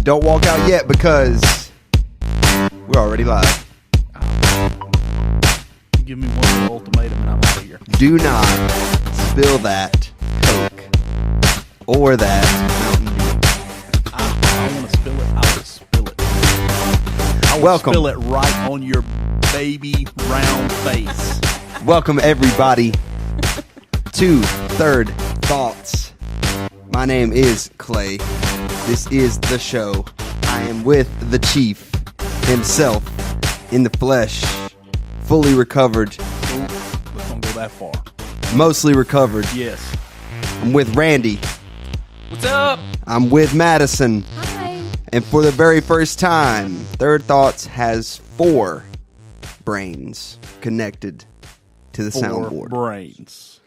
but don't walk out yet because we're already live. Give me one more ultimatum and I'm out of here. Do not spill that Coke or that Mountain Dew. I want to spill it. I will spill it. I will Welcome. spill it right on your baby round face. Welcome, everybody, to Third Thoughts. My name is Clay. This is the show. I am with the Chief himself in the flesh, fully recovered, Ooh, let's don't go that far. mostly recovered. Yes. I'm with Randy. What's up? I'm with Madison. Hi. And for the very first time, Third Thoughts has 4 brains connected to the 4 soundboard. brains.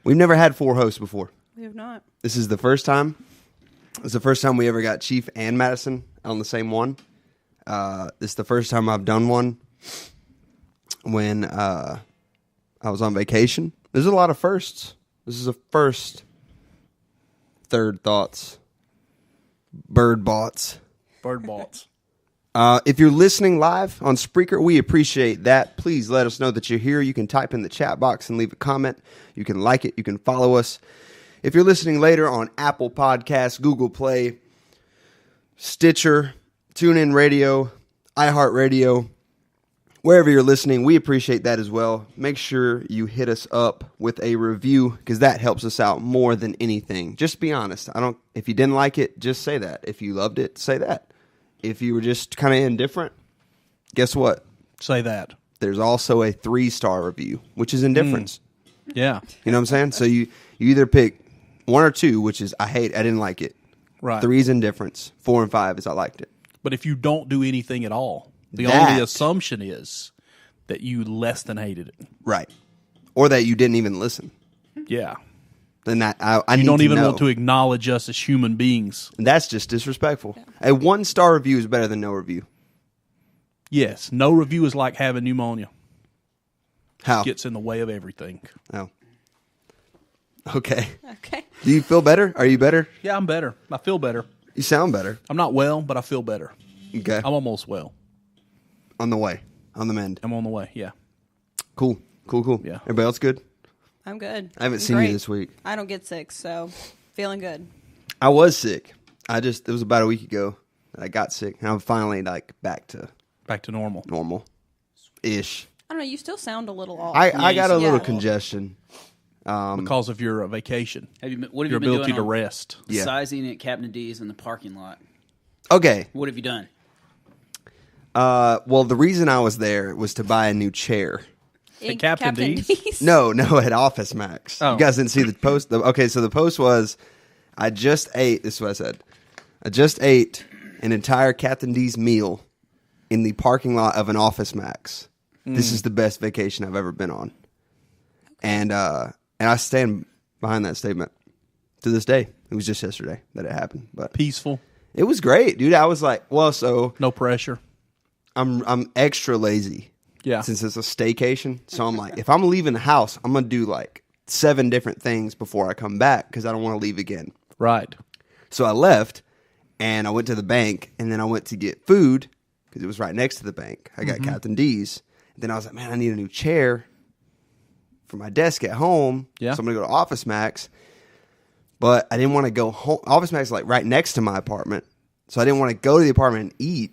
We've never had 4 hosts before. We have not. This is the first time. It's the first time we ever got Chief and Madison on the same one. This is the first time I've done one when I was on vacation. There's a lot of firsts. This is a first Third Thoughts. Bird bots. Bird bots. If you're listening live on Spreaker, we appreciate that. Please let us know that you're here. You can type in the chat box and leave a comment. You can like it. You can follow us. If you're listening later on Apple Podcasts, Google Play, Stitcher, TuneIn Radio, iHeartRadio, wherever you're listening, we appreciate that as well. Make sure you hit us up with a review because that helps us out more than anything. Just be honest. If you didn't like it, just say that. If you loved it, say that. If you were just kind of indifferent, guess what? Say that. There's also a 3-star review, which is indifference. Yeah. You know what I'm saying? So you either pick 1 or 2, which is I didn't like it. Right. 3 is indifference. 4 and 5 is I liked it. But if you don't do anything at all, the That- only assumption is that you less than hated it. Right. Or that you didn't even listen. Yeah. Then that I You need don't to even know. want to acknowledge us as human beings. And that's just disrespectful. A 1-star review is better than no review. Yes. No review is like having pneumonia. How? Gets in the way of everything. Oh. Okay. Okay. Do you feel better? Are you better? Yeah, I'm better. I feel better. You sound better. I'm not well, but I feel better. Okay. I'm almost well. On the way. On the mend. I'm on the way. Yeah. Cool. Yeah. Everybody else good? I'm good. I haven't I'm seen great. you this week. I don't get sick, so feeling good. I was sick. It was about a week ago that I got sick. And I'm finally back to Back to normal. normal-ish. I don't know. You still sound a little off. I got a little Yeah. congestion. Because of your vacation. What have Your you been ability doing to on rest. Yeah. sizing at Captain D's in the parking lot? Okay. What have you done? Well, the reason I was there was to buy a new chair. In Captain D's? No, at Office Max. Oh. You guys didn't see the post? Okay, so the post was, I just ate, this is what I said. I just ate an entire Captain D's meal in the parking lot of an Office Max. This is the best vacation I've ever been on. And I stand behind that statement to this day. It was just yesterday that it happened. But Peaceful. it was great, dude. I was like, well, so No pressure. I'm extra lazy. Yeah. Since it's a staycation. So I'm like, if I'm leaving the house, I'm going to do 7 different things before I come back because I don't want to leave again. Right. So I left and I went to the bank and then I went to get food because it was right next to the bank. I got Captain D's. And then I was like, man, I need a new chair for my desk at home. Yeah. So I'm going to go to Office Max. But I didn't want to go home. Office Max is right next to my apartment. So I didn't want to go to the apartment and eat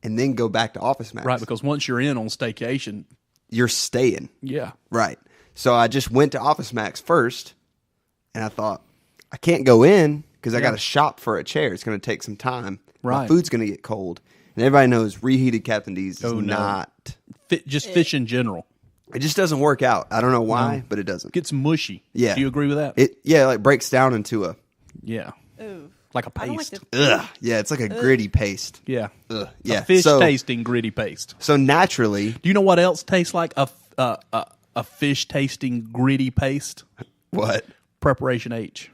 and then go back to Office Max. Right, because once you're in on staycation, You're staying. yeah. Right. So I just went to Office Max first, and I thought, I can't go in because I got to shop for a chair. It's going to take some time. My Right. food's going to get cold. And everybody knows reheated Captain D's is Oh, no. not. Just fish in general. It just doesn't work out. I don't know why, but it doesn't. Gets mushy. Yeah. Do you agree with that? It breaks down into a, yeah. Ooh. Like a I don't like paste. the- ugh. Yeah, it's like a gritty paste. Yeah. Ugh. Yeah. A fish so, tasting gritty paste. So naturally, Do you know what else tastes like a fish tasting gritty paste? what? Preparation H.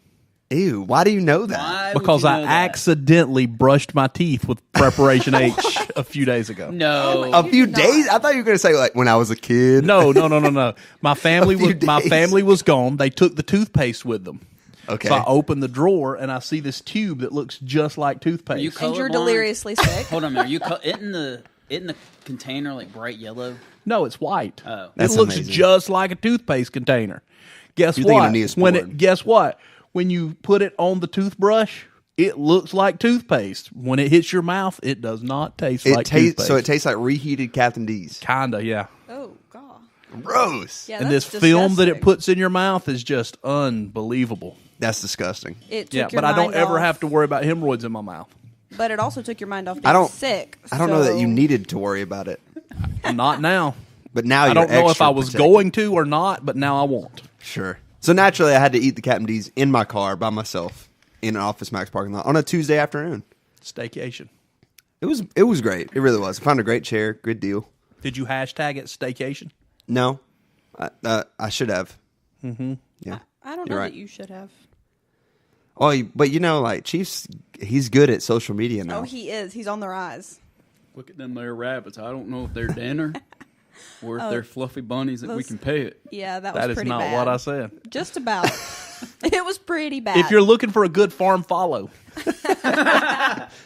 Ew, why do you know that? Why would Because you I know that? accidentally brushed my teeth with Preparation H a few days ago. No. A few did days? not. I thought you were going to say when I was a kid. No. My family A few was days. gone. They took the toothpaste with them. Okay. So I open the drawer and I see this tube that looks just like toothpaste. You And you're colorblind? deliriously sick. Hold on a minute. Isn't the container like bright yellow? No, it's white. Oh. That's it looks amazing. just like a toothpaste container. Guess You're thinking what? of Neosporin. Guess what? When you put it on the toothbrush, it looks like toothpaste. When it hits your mouth, it does not taste like toothpaste. So it tastes like reheated Captain D's. Kinda, yeah. Oh God. Gross. Yeah, And that's this film that it disgusting. puts in your mouth is just unbelievable. That's disgusting. It took Yeah, your but I don't mind ever off, have to worry about hemorrhoids in my mouth. But it also took your mind off being I don't- sick. I don't know that so- you needed to worry about it, Not now. but now I don't know if I was going. going to or not, but now I won't. Sure. So naturally, I had to eat the Captain D's in my car by myself in an Office Max parking lot on a Tuesday afternoon. Staycation. It was great. It really was. I found a great chair. Good deal. Did you hashtag it staycation? No, I should have. Mm-hmm. Yeah. I don't You're know right. that you should have. Oh, but like Chief's, he's good at social media now. Oh, he is. He's on the rise. Look at them there rabbits. I don't know if they're dinner or if they're fluffy bunnies that we those- can pet. Yeah, that That was is pretty not bad. what I said. Just about. It was pretty bad. If you're looking for a good farm follow,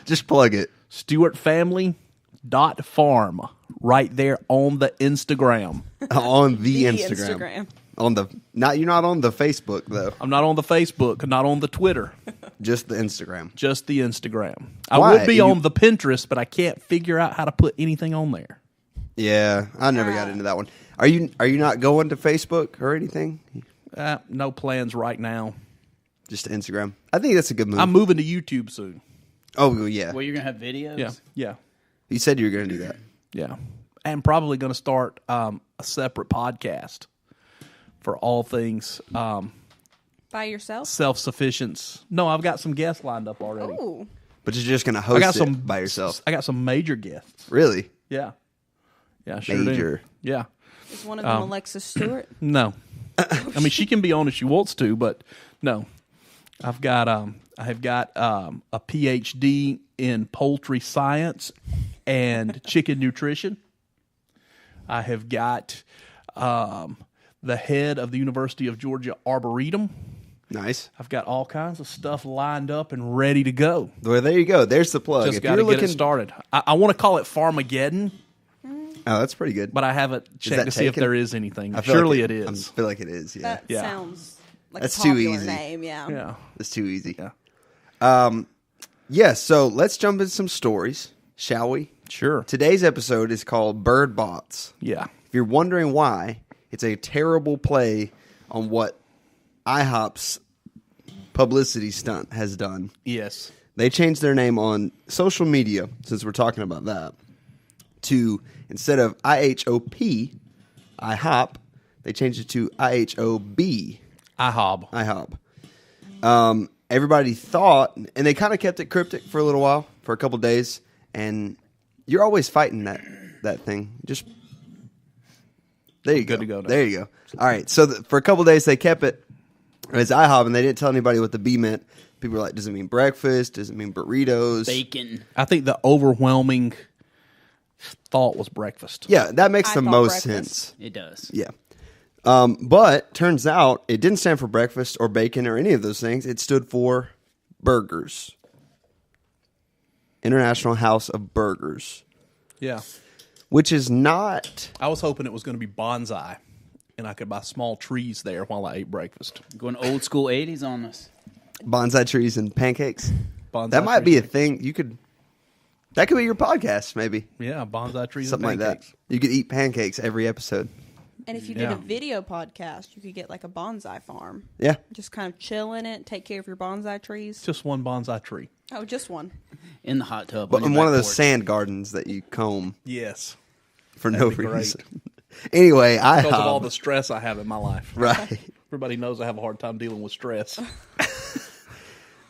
Just plug it. StewartFamily.farm right there on the Instagram. On the The Instagram. Instagram. On the you're not on the Facebook though. I'm not on the Facebook, not on the Twitter, Just the Instagram. just the Instagram. I Why? would be You- on the Pinterest, but I can't figure out how to put anything on there. Yeah, I never got into that one. Are you not going to Facebook or anything? No plans right now. Just Instagram. I think that's a good move. I'm moving to YouTube soon. Oh well, yeah. Well, you're going to have videos? Yeah, yeah, You said you were going to do that. yeah. And probably going to start a separate podcast for all things by yourself. self-sufficiency. No, I've got some guests lined up already. Oh, But you're just going to I host got it some by yourself. I got some major guests. Really? Yeah, yeah, sure Major. do. Yeah, is one of them Alexis Stewart? no. I mean, she can be on if she wants to, but no. I have got a PhD in poultry science and chicken nutrition. I have got the head of the University of Georgia Arboretum. Nice. I've got all kinds of stuff lined up and ready to go. Well, there you go. There's the plug. Just If got you're to get looking, it started. I want to call it Farmageddon, oh, that's pretty good. but I haven't checked that to see if taken? there is anything. I feel Surely like it I is. feel like it is. Yeah, That Yeah. sounds like That's a too popular easy. name. Yeah. Yeah. it's too easy. Yeah. Yeah. So let's jump into some stories, shall we? Sure. Today's episode is called Bird Bots. Yeah. If you're wondering why, it's a terrible play on what IHOP's publicity stunt has done. Yes. They changed their name on social media, since we're talking about that, to instead of IHOP, IHOP, they changed it to IHOB, IHOB. IHOB. Everybody thought, and they kind of kept it cryptic for a little while, for a couple days, and you're always fighting that thing. Just there you go. Good to go now. There you go. All right. So for a couple days they kept it as IHOB, and they didn't tell anybody what the B meant. People were like, "Does it mean breakfast? Does it mean burritos?" Bacon. I think the overwhelming thought was breakfast. Yeah, that makes I the thought most breakfast. sense. It does. Yeah. But turns out it didn't stand for breakfast or bacon or any of those things. It stood for burgers. International House of Burgers, Yeah. which is not. I was hoping it was going to be bonsai, and I could buy small trees there while I ate breakfast. Going old school 80s on us. Bonsai trees and pancakes. Bonsai That might be a trees. thing. That could be your podcast, maybe. Yeah, bonsai trees Something and like pancakes. that. You could eat pancakes every episode. And if you did Yeah. a video podcast, you could get like a bonsai farm. Yeah. Just kind of chill in it, take care of your bonsai trees. Just one bonsai tree. Oh, just one. In the hot tub. But on in your one of back those porch. sand gardens that you comb Yes. for no That'd be great. reason. Anyway, Because of all IHOB. the stress I have in my life. Right. Everybody knows I have a hard time dealing with stress.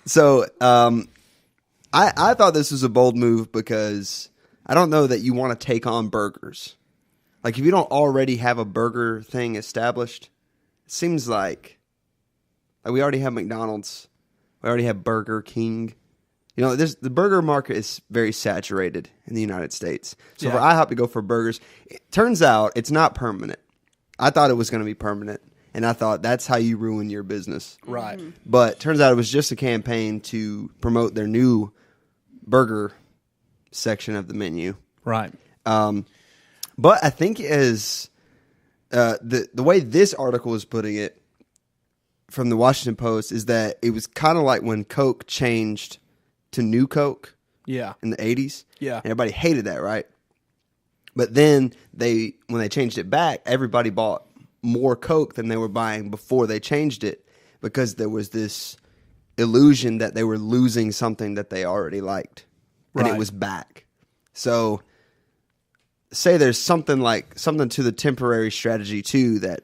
So, I thought this was a bold move because I don't know that you want to take on burgers. Like, if you don't already have a burger thing established, it seems like we already have McDonald's. We already have Burger King. You know, the burger market is very saturated in the United States. So for Yeah. IHOP to go for burgers, it turns out it's not permanent. I thought it was going to be permanent. And I thought, that's how you ruin your business. Right. But turns out it was just a campaign to promote their new burger section of the menu. Right. But I think as the way this article is putting it from the Washington Post is that it was kind of like when Coke changed to New Coke Yeah. in the 80s. Yeah. And everybody hated that, right? But then when they changed it back, everybody bought more Coke than they were buying before they changed it because there was this illusion that they were losing something that they already liked. And Right. it was back. So say there's something to the temporary strategy too, that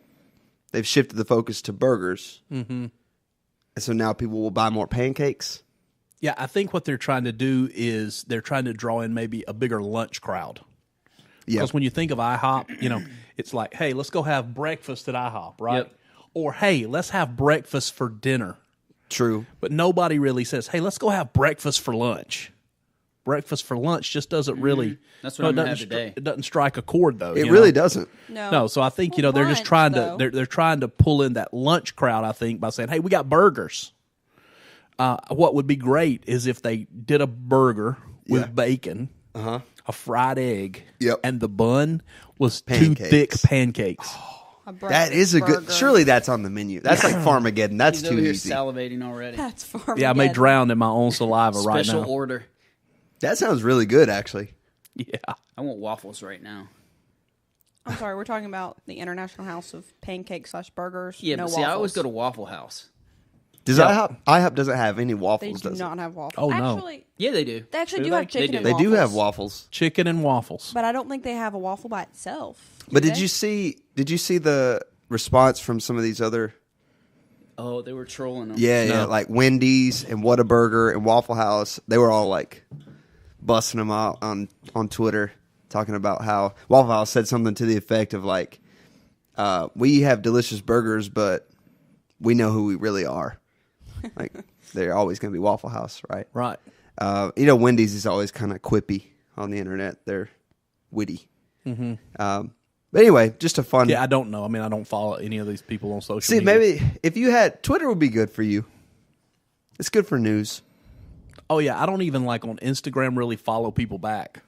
they've shifted the focus to burgers. Mm-hmm. And so now people will buy more pancakes. Yeah, I think what they're trying to do is they're trying to draw in maybe a bigger lunch crowd. Yeah. Because when you think of IHOP, it's like, hey, let's go have breakfast at IHOP, right? Yep. Or, hey, let's have breakfast for dinner. True. But nobody really says, hey, let's go have breakfast for lunch. Breakfast for lunch just doesn't really. That's what I'm it gonna doesn't have today. It doesn't strike a chord, though. It really doesn't. No, so I think Well, they're just lunch, trying though. to they're trying to pull in that lunch crowd. I think by saying, "Hey, we got burgers." What would be great is if they did a burger with Yeah. bacon, a fried egg, Yep. and the bun was Pancakes. two thick pancakes. That is a good. Surely that's on the menu. That's like Farmageddon. That's He's too over here easy. salivating already. That's far. Yeah, I may drown in my own saliva right Special now. order. That sounds really good, actually. Yeah, I want waffles right now. I'm sorry, we're talking about the International House of Pancakes / Burgers. Yeah, no but waffles. see, I always go to Waffle House. Does IHOP doesn't have any They waffles, do does not it? have waffles. Oh, no. Actually, Yeah, they do. they actually do they? have chicken They and do. They waffles. do have waffles. chicken and waffles. But I don't think they have a waffle by itself. But do did they? you see the response from some of these other Oh, they were trolling them. yeah, like Wendy's and Whataburger and Waffle House, they were all like busting them out on Twitter, talking about how Waffle House said something to the effect of like, we have delicious burgers, but we know who we really are. Like, they're always going to be Waffle House, right? Right. Wendy's is always kind of quippy on the internet. They're witty. Mm-hmm. But anyway, just a fun. Yeah, I don't know. I mean, I don't follow any of these people on social See, media. maybe if you had Twitter would be good for you. It's good for news. Oh, yeah, I don't even like on Instagram really follow people back.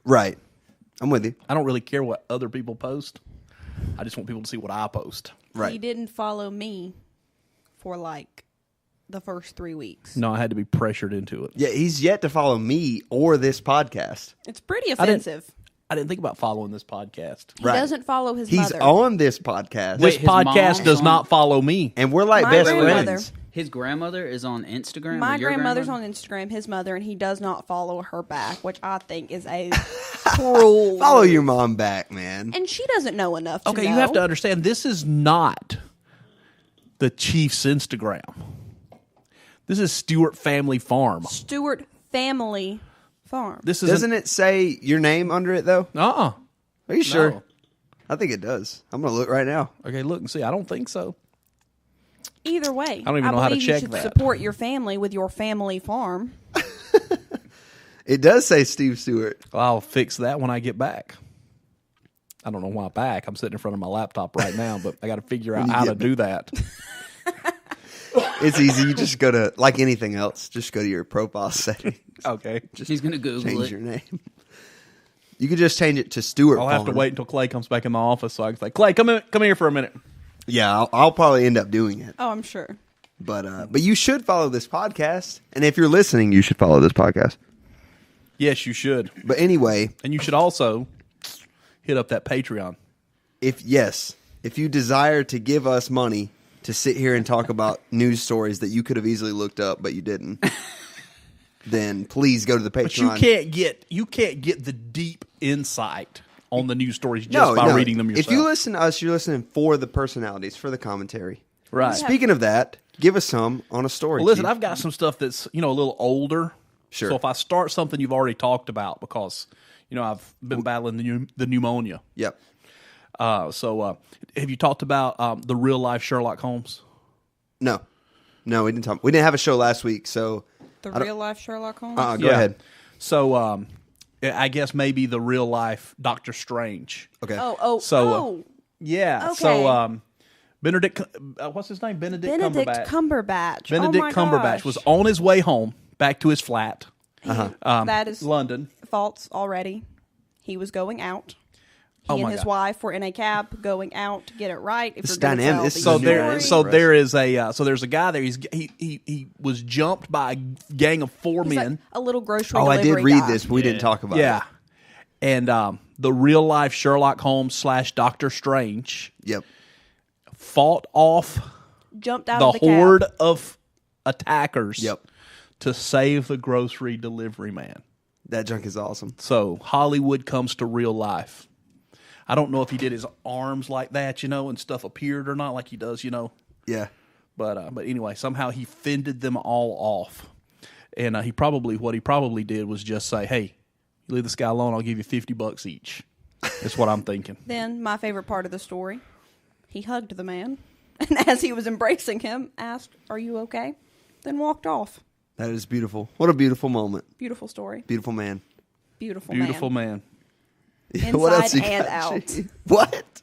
Right. I'm with you. I don't really care what other people post. I just want people to see what I post. Right. He didn't follow me for like the first 3 weeks. No, I had to be pressured into it. Yeah, he's yet to follow me or this podcast. It's pretty didn't- offensive. I didn't think about following this podcast. He Right. doesn't follow his He's mother. on this podcast. This Wait, his podcast mom does on- not follow me. and we're like My best grandmother. friends. His grandmother is on Instagram. My or your grandmother's grandmother? on Instagram, his mother, and he does not follow her back, which I think is a cruel. Follow your mom back, man. And she doesn't know enough to Okay, know. you have to understand, this is not the Chiefs' Instagram. This is Stewart Family Farm. Stewart Family Farm. This is Doesn't it say your name under it, though? Uh-uh. Are you sure? No. I think it does. I'm going to look right now. Okay, look and see. I don't think so. Either way, I don't even know how to believe check you should that. support your family with your family farm. It does say Steve Stewart. Well, I'll fix that when I get back. I don't know why back. I'm sitting in front of my laptop right now, but I got to figure out you how get to do that. It's easy. You just go to, like anything else, just go to your profile settings. Okay. He's going to Google Change it. your name. You could just change it to Stewart I'll have to Farm. wait until Clay comes back in the office so I can say, Clay, come here for a minute. Yeah, I'll probably end up doing it. Oh, I'm sure. But you should follow this podcast. And if you're listening, you should follow this podcast. Yes, you should. But anyway, And you should also hit up that Patreon. if you desire to give us money to sit here and talk about news stories that you could have easily looked up but you didn't, then please go to the Patreon. But you can't get the deep insight on the news stories just by reading them yourself. If you listen to us, you're listening for the personalities, for the commentary. right. Speaking of that, give us some on a story. Well, listen, Chief. I've got some stuff that's, a little older. Sure. So if I start something you've already talked about, because, I've been battling the pneumonia. Yep. So have you talked about the real life Sherlock Holmes? No, we didn't talk. We didn't have a show last week, so The don't- real life Sherlock Holmes. go Yeah. ahead. So I guess maybe the real life Doctor Strange. Okay. Oh. So, Yeah. Okay. So Benedict, what's his name? Benedict Cumberbatch. Benedict Oh my Cumberbatch gosh. was on his way home back to his flat, That is London. false already. He was going out. He Oh and my his God. wife were in a cab going out to get it right. If It's you're gonna dynamic. tell This the is So a new there, story. so there is a, so there's a guy there. He was jumped by a gang of four He's men. like a little grocery Oh, I did delivery read guy. this, but we didn't talk about Yeah, it. and the real life Sherlock Holmes / Doctor Strange Yep. fought off Jumped out the of the horde cab. of attackers. Yep. To save the grocery delivery man. That junk is awesome. So Hollywood comes to real life. I don't know if he did his arms like that, and stuff appeared or not, like he does, Yeah. But anyway, somehow he fended them all off, and what he probably did was just say, "Hey, you leave this guy alone. I'll give you $50 each." That's what I'm thinking. Then my favorite part of the story, he hugged the man, and as he was embracing him, asked, "Are you okay?" Then walked off. That is beautiful. What a beautiful moment. Beautiful story. Beautiful man. Beautiful man. What else you and got, out. G? What?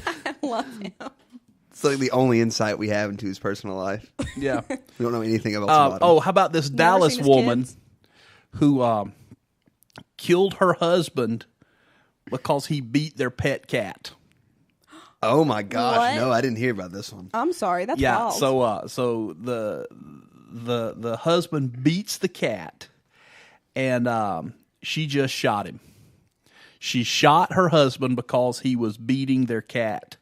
I love him. It's like the only insight we have into his personal life. Yeah. We don't know anything else about him. Oh, how about this Dallas seen his woman kids? who killed her husband because he beat their pet cat? Oh my gosh. What? No, I didn't hear about this one. I'm sorry. That's Yeah. wild. So the husband beats the cat, and she just shot him. She shot her husband because he was beating their cat.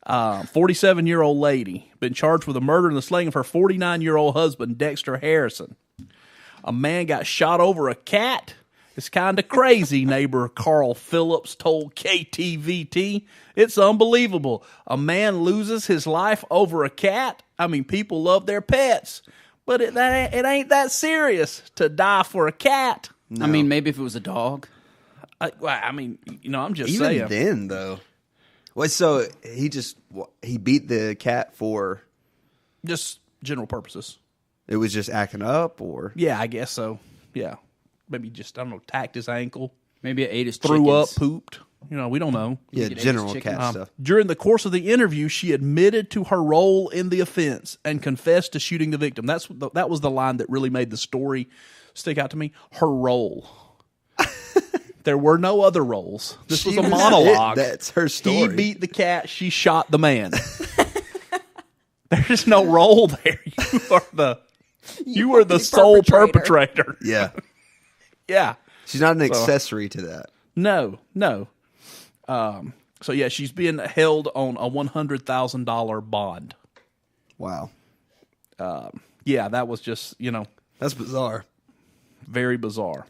47-year-old lady been charged with the murder and the slaying of her 49-year-old husband, Dexter Harrison. A man got shot over a cat. It's kind of crazy, neighbor Carl Phillips told KTVT. It's unbelievable. A man loses his life over a cat. I mean, people love their pets, but it ain't that serious to die for a cat. No. I mean, maybe if it was a dog. I'm just Even saying. then, though. Well, so he beat the cat for, Just general purposes. it was just acting up, or? Yeah, I guess so. Yeah. Maybe just, I don't know, tacked his ankle, Maybe it ate his threw up, chickens. pooped. We don't know. Yeah, could eat general his cat chickens. stuff. During the course of the interview, she admitted to her role in the offense and confessed to shooting the victim. That was the line that really made the story stick out to me. Her role. There were no other roles. This was a monologue. That's her story. He beat the cat. She shot the man. There's no role there. You are the sole perpetrator. Yeah. Yeah. She's not an accessory to that. No. So yeah, she's being held on a $100,000 bond. Wow. Yeah, that was just That's bizarre. very bizarre.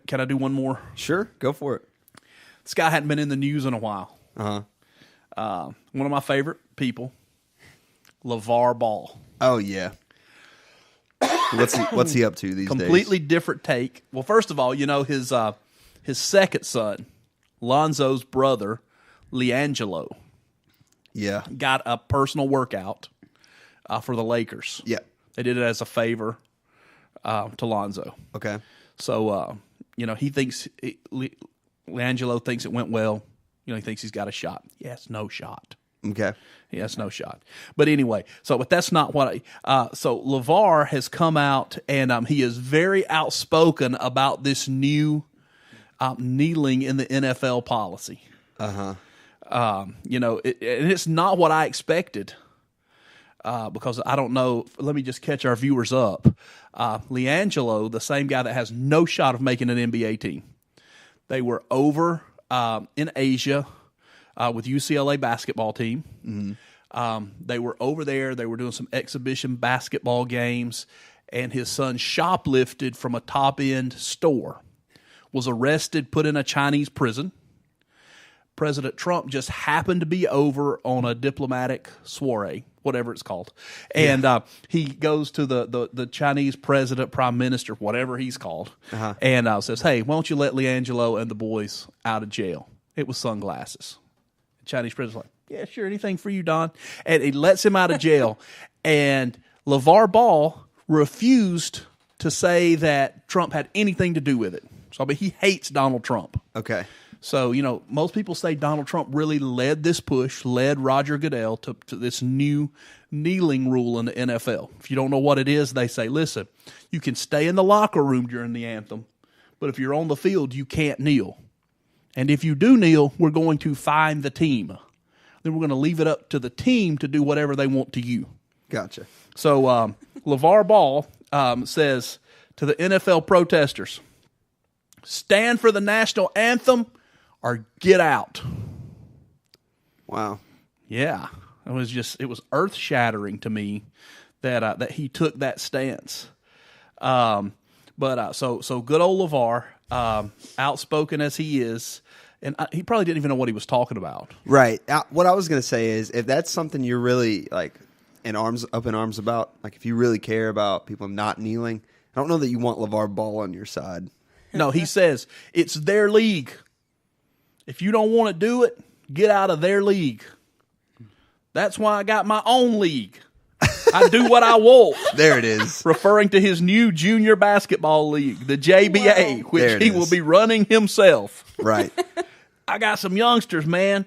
Can I do one more? Sure, go for it. This guy hadn't been in the news in a while. Uh-huh. One of my favorite people, LeVar Ball. Oh, yeah. What's he up to these days? Completely different take. Well, first of all, his second son, Lonzo's brother, LiAngelo, Yeah. got a personal workout for the Lakers. Yeah. They did it as a favor to Lonzo. Okay. So, he thinks LiAngelo thinks it went well. He thinks he's got a shot. Yes, no shot. Okay. He has no shot. But anyway, but that's not what so LeVar has come out and he is very outspoken about this new kneeling in the NFL policy. Uh-huh. And it's not what I expected. Because I don't know, let me just catch our viewers up. LiAngelo, the same guy that has no shot of making an NBA team, they were over in Asia with UCLA basketball team. Mm-hmm. They were over there. They were doing some exhibition basketball games, and his son shoplifted from a top-end store, was arrested, put in a Chinese prison. President Trump just happened to be over on a diplomatic soiree, whatever it's called. And he goes to the Chinese president, prime minister, whatever he's called, and says, hey, why don't you let LiAngelo and the boys out of jail? It was sunglasses. The Chinese president's like, yeah, sure, anything for you, Don. And he lets him out of jail. And LeVar Ball refused to say that Trump had anything to do with it. So he hates Donald Trump. Okay. So, most people say Donald Trump really led this push, led Roger Goodell to this new kneeling rule in the NFL. If you don't know what it is, they say, listen, you can stay in the locker room during the anthem, but if you're on the field, you can't kneel. And if you do kneel, we're going to fine the team. Then we're going to leave it up to the team to do whatever they want to you. Gotcha. So LeVar Ball says to the NFL protesters, stand for the national anthem or get out. Wow. Yeah. It was earth-shattering to me that he took that stance. So good old LeVar, outspoken as he is, and he probably didn't even know what he was talking about. Right. What I was going to say is, if that's something you're really up in arms about, like if you really care about people not kneeling, I don't know that you want LeVar Ball on your side. No, he says it's their league. If you don't want to do it, get out of their league. That's why I got my own league. I do what I want. There it is. Referring to his new junior basketball league, the JBA, Wow. which he will be running himself. Right. I got some youngsters, man.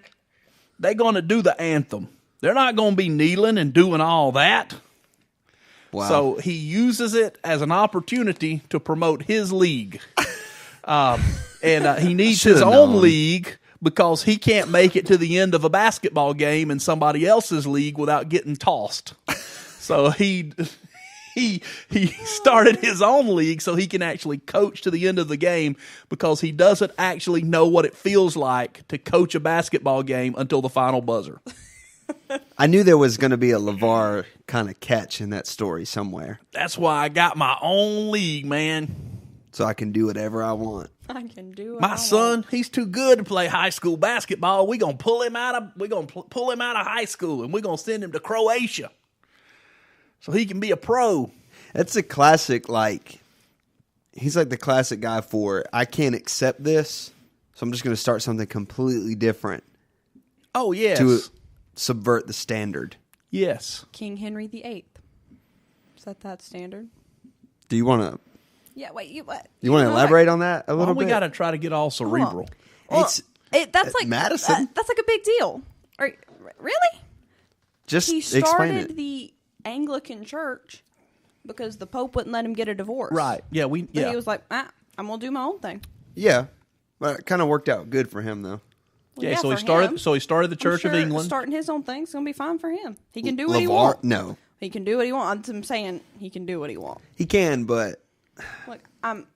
They're going to do the anthem. They're not going to be kneeling and doing all that. Wow. So he uses it as an opportunity to promote his league. And he needs his Should've own known. league because he can't make it to the end of a basketball game in somebody else's league without getting tossed. So he started his own league so he can actually coach to the end of the game because he doesn't actually know what it feels like to coach a basketball game until the final buzzer. I knew there was going to be a LeVar kind of catch in that story somewhere, That's why I got my own league, man. so I can do whatever I want. I can do it. My son, he's too good to play high school basketball. We're gonna pull him out of high school and we're gonna send him to Croatia so he can be a pro. That's a classic, he's like the classic guy for, I can't accept this, so I'm just going to start something completely different Oh yes, to subvert the standard. yes. King Henry VIII. Is that standard? Do you want to Yeah. Wait. You what? You want to elaborate on that a Well, little we bit? got to try to get all cerebral. It's That's like Madison. That's like a big deal. Really? just He explain started it. the Anglican Church because the Pope wouldn't let him get a divorce. Right? Yeah, But he was like, I'm gonna do my own thing. Yeah, but it kind of worked out good for him though. Well, yeah. So for he started. him. So he started the I'm Church of sure England. Starting his own thing's gonna be fine for him. He can do what he LeVar, wants. no, He can do what he wants. I'm saying he can do what he wants. he can, but Look, I'm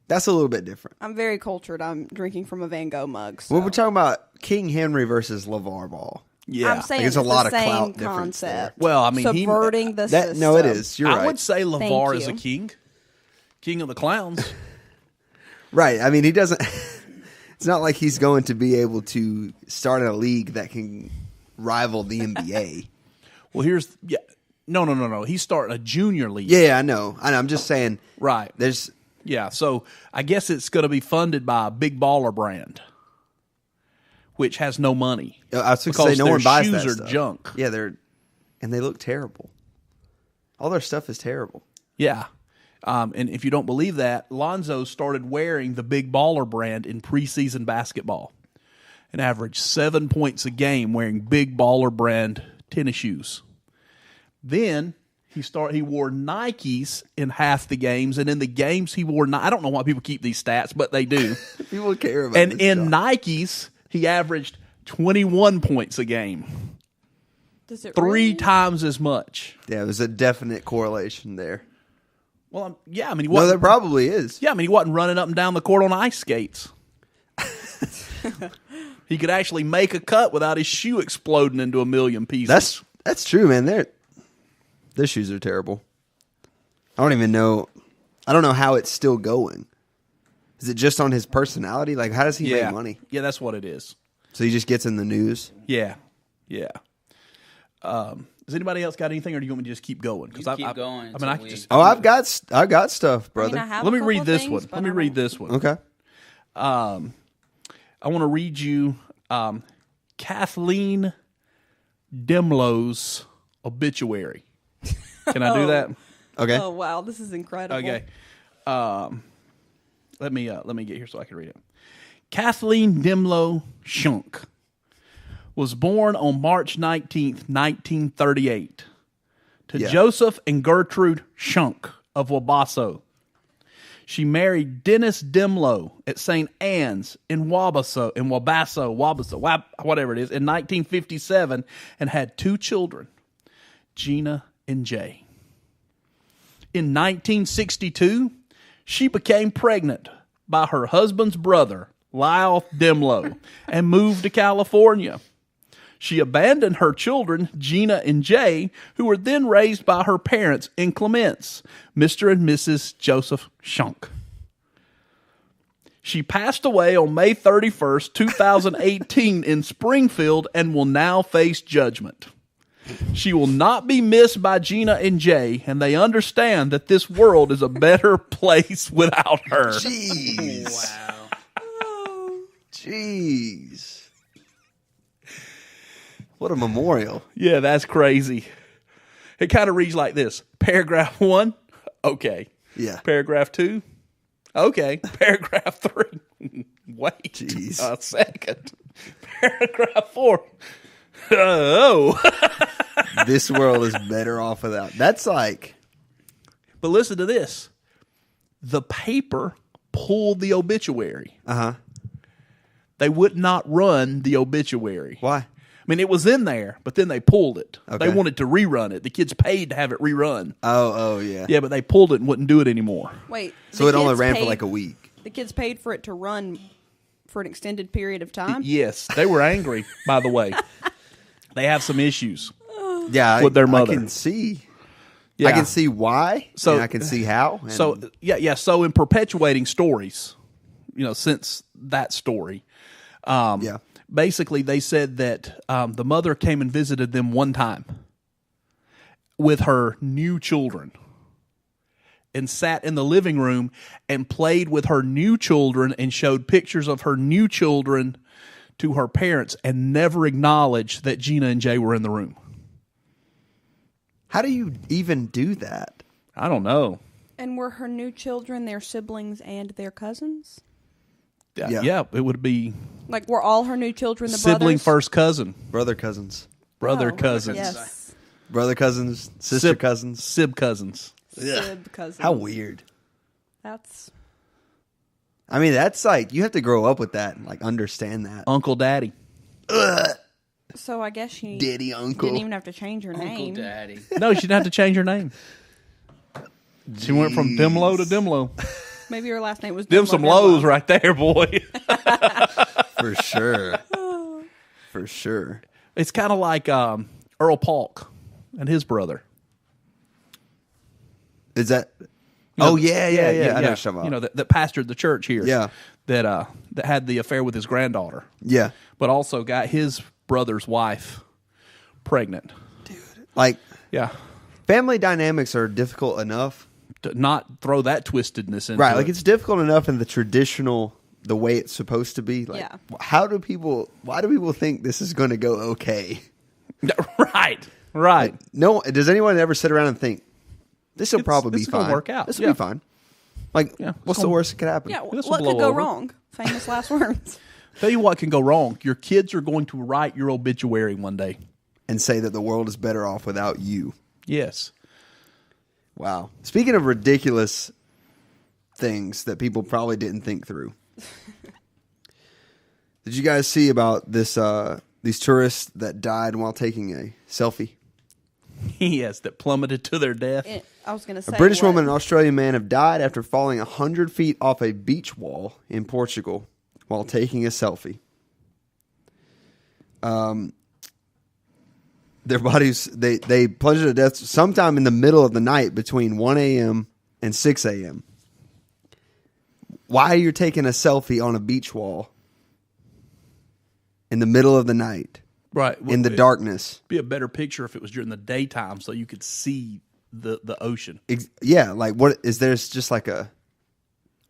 that's a little bit different. very cultured. I'm drinking from a Van Gogh mug. So. Well, we're talking about King Henry versus LeVar Ball. Yeah. I'm saying There's a it's lot the of same clout difference there. concept. Well, I mean, he- subverting the That system. no, it is. You're I right. would say LeVar Thank is a you. king of the clowns. Right. I mean, he doesn't. It's not like he's going to be able to start a league that can rival the NBA. Well, no. He's starting a junior league. Yeah, I know. I'm just saying. Right. There's Yeah, so I guess it's going to be funded by a big baller brand, which has no money. I was going to Because say no their one buys shoes that are stuff. junk. Yeah, and they look terrible. All their stuff is terrible. Yeah. And if you don't believe that, Lonzo started wearing the big baller brand in preseason basketball and averaged 7 points a game wearing big baller brand tennis shoes. Then he wore Nikes in half the games, and in the games he wore I don't know why people keep these stats, but they do. People care about And this in stuff. Nikes, he averaged 21 points a game, Does it 3 really? times as much. Yeah, there's a definite correlation there. Well, yeah, I mean, he No, wasn't, there probably is. yeah, I mean, he wasn't running up and down the court on ice skates. He could actually make a cut without his shoe exploding into a million pieces. That's true, man. Their shoes are terrible. I don't even know. I don't know how it's still going. Is it just on his personality? Like, how does he make money? Yeah, that's what it is. So he just gets in the news. Yeah. Does anybody else got anything, or do you want me to just keep going? You keep going I mean, until I could we- just. Oh, I've got stuff, I brother. mean, I have Let a me read couple this things, one. but Let me I read don't- this one. Okay. I want to read you Kathleen Demlow's obituary. Can I do that? Okay. Oh wow, this is incredible. Okay. Let me get here so I can read it. Kathleen Dimlow Shunk was born on March 19th, 1938 to Joseph and Gertrude Shunk of Wabasso. She married Dennis Dimlow at St. Anne's in Wabasso, whatever it is, in 1957 and had 2 children, Gina and Jay. In 1962, she became pregnant by her husband's brother, Lyle Dimlow, and moved to California. She abandoned her children, Gina and Jay, who were then raised by her parents in Clements, Mr. and Mrs. Joseph Shunk. She passed away on May 31st, 2018 in Springfield and will now face judgment. She will not be missed by Gina and Jay, and they understand that this world is a better place without her. Jeez. Wow. Jeez. What a memorial. Yeah, that's crazy. It kind of reads like this. Paragraph 1, okay. Yeah. Paragraph 2, okay. Paragraph 3, wait Jeez. a second. Paragraph 4, oh. This world is better off without. That's like. But listen to this. The paper pulled the obituary. Uh-huh. They would not run the obituary. Why? I mean, it was in there, but then they pulled it. Okay. They wanted to rerun it. The kids paid to have it rerun. Oh, yeah. Yeah, but they pulled it and wouldn't do it anymore. Wait. So the it only kids ran for paid- like a week. The kids paid for it to run for an extended period of time? Yes, they were angry, by the way. They have some issues. Yeah. With their mother. I can see. Yeah. I can see why. So- And I can see how. And So, yeah. So in perpetuating stories, since that story, yeah. basically they said that the mother came and visited them one time with her new children and sat in the living room and played with her new children and showed pictures of her new children to her parents and never acknowledged that Gina and Jay were in the room. How do you even do that? I don't know. And were her new children their siblings and their cousins? Yeah, it would be Like, were all her new children the sibling brothers? first cousin, Brother cousins. brother Oh, cousins, Yes. Brother cousins. Sister Sib- cousins. sib cousins. Sib cousins. How weird. That's... I mean, that's like, you have to grow up with that and like understand that. Uncle Daddy. So I guess she Daddy, uncle. didn't even have to change her Uncle name. Daddy. No, she didn't have to change her name. She went from Dimlow to Dimlow. Maybe her last name was Them Dimlow some Dimlow. lows right there, boy. For sure. For sure. It's kind of like Earl Polk and his brother. Is that? You know, Oh, yeah. I know what you're talking about. You know, that pastored the church here. Yeah. That had the affair with his granddaughter, Yeah. but also got his brother's wife pregnant. Like, Yeah. family dynamics are difficult enough. To not throw that twistedness into Right. it. Like, it's difficult enough in the traditional, the way it's supposed to be. Like, Yeah. why do people think this is going to go okay? Right. No, does anyone ever sit around and think, this will probably this be is gonna fine? work out. This will Yeah. be fine. Like, Yeah, what's it's the gonna- worst that could happen? Yeah, This will what blow could go over. wrong? Famous last words. Tell you what can go wrong. Your kids are going to write your obituary one day. And say that the world is better off without you. Yes. Wow. Speaking of ridiculous things that people probably didn't think through. Did you guys see about these tourists that died while taking a selfie? Yes, that plummeted to their death. I was going to say A British what? woman and an Australian man have died after falling 100 feet off a beach wall in Portugal while taking a selfie. Their bodies, they plunged to death sometime in the middle of the night between 1 a.m. and 6 a.m. Why are you taking a selfie on a beach wall in the middle of the night Right. in the darkness? Be a better picture if it was during the daytime so you could see the ocean. Yeah, like what is there's just like a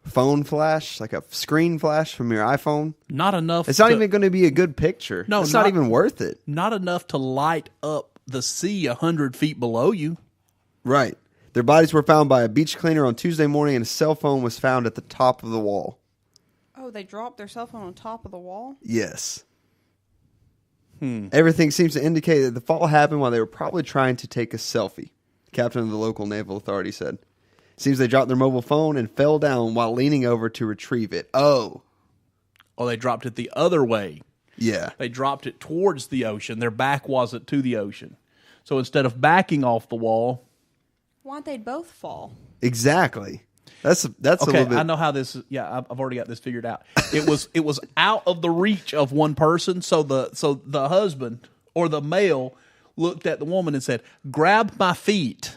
phone flash, like a screen flash from your iPhone? Not enough. It's not even going to be a good picture. No, it's not not- even worth it. Not enough to light up the sea 100 feet below you. Right. Their bodies were found by a beach cleaner on Tuesday morning, and a cell phone was found at the top of the wall. Oh, Oh, they dropped their cell phone on top of the wall? Yes. Everything seems to indicate that the fall happened while they were probably trying to take a selfie, the captain of the local naval authority said. Seems they dropped their mobile phone and fell down while leaning over to retrieve it. Oh. Or they dropped it the other way. Yeah. They dropped it towards the ocean. Their back wasn't to the ocean. So instead of backing off the wall... Why'd they both fall? Exactly. That's a Okay, little bit... I know how this... Yeah, I've already got this figured out. It was out of the reach of one person, so the husband or the male looked at the woman and said, "Grab my feet."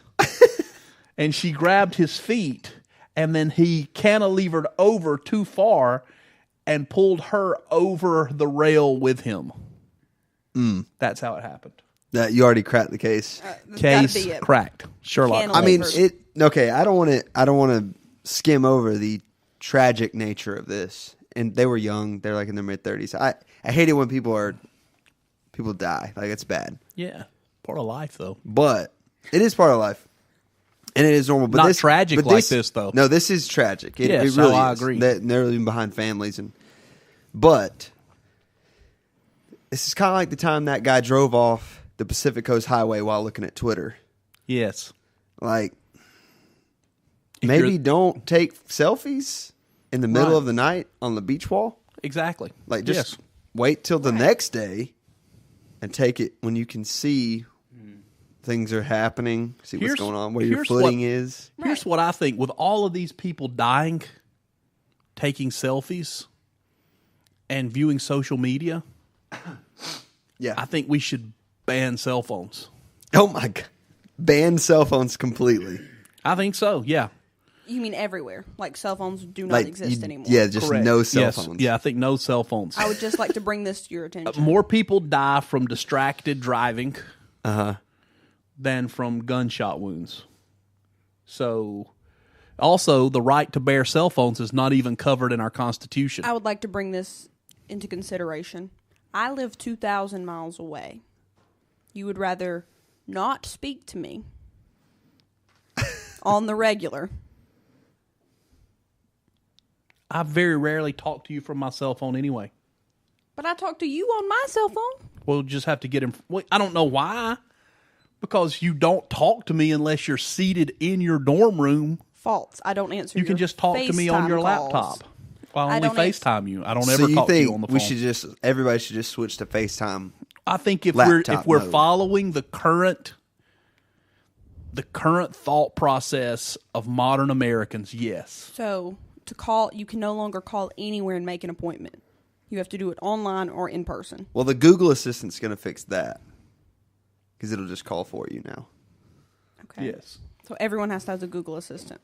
And she grabbed his feet, and then he cantilevered over too far and pulled her over the rail with him. That's how it happened. That you already cracked the case. Case cracked. Sherlock. Cantilever. I mean, okay, I don't want to skim over the tragic nature of this. And they were young. They're like in their mid-30s. I hate it when people die. Like, it's bad. Yeah. Part of life, though. But it is part of life. And it is normal. But Not tragic like this, though. No, this is tragic. It Yes, really I is. agree. They're leaving behind families. But this is kind of like the time that guy drove off the Pacific Coast Highway while looking at Twitter. Yes. Like, If maybe you're- don't take selfies in the middle Right. of the night on the beach wall. Exactly. Like, just Yes. wait till the next day and take it when you can see things are happening, see what's Here's- going on, where your here's footing what- is. Here's what I think. With all of these people dying, taking selfies, and viewing social media, Yeah. I think we should ban cell phones. Oh, my God. Ban cell phones completely. I think so, yeah. You mean everywhere? Like cell phones do not Like, exist anymore? Yeah, just Correct. no cell Yes. phones. Yeah, I think no cell phones. I would just like to bring this to your attention. More people die from distracted driving than from gunshot wounds. So, also, the right to bear cell phones is not even covered in our Constitution. I would like to bring this into consideration. I live 2,000 miles away. You would rather not speak to me on the regular. I very rarely talk to you from my cell phone anyway. But I talk to you on my cell phone. We'll just have to get him. Well, I don't know why. Because you don't talk to me unless you're seated in your dorm room. False. I don't answer You can your just talk to me on FaceTime your calls. laptop. Well, I I only don't FaceTime you. I don't So ever you talk to you think on the phone. we should everybody should just switch to FaceTime? I think if laptop we're mode. following the current thought process of modern Americans, yes. So to call, you can no longer call anywhere and make an appointment. You have to do it online or in person. Well, the Google Assistant's going to fix that because it'll just call for you now. Okay. Yes. So everyone has to have a Google Assistant.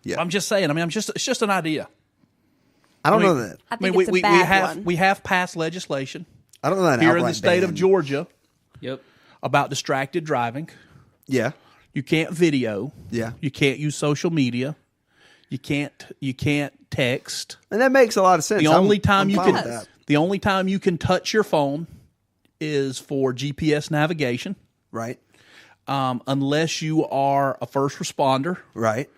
Yeah, I'm just saying. I mean, it's just an idea. I don't I mean- know that. I think it's a we bad have one. we have passed legislation I don't know that here in the outright state of ban. Georgia Yep. about distracted driving. Yeah, You can't video. Yeah. You can't use social media. You can't text. and that makes a lot of sense. The only time you fine can with that. the only time you can touch your phone is for GPS navigation, Right, unless you are a first responder right.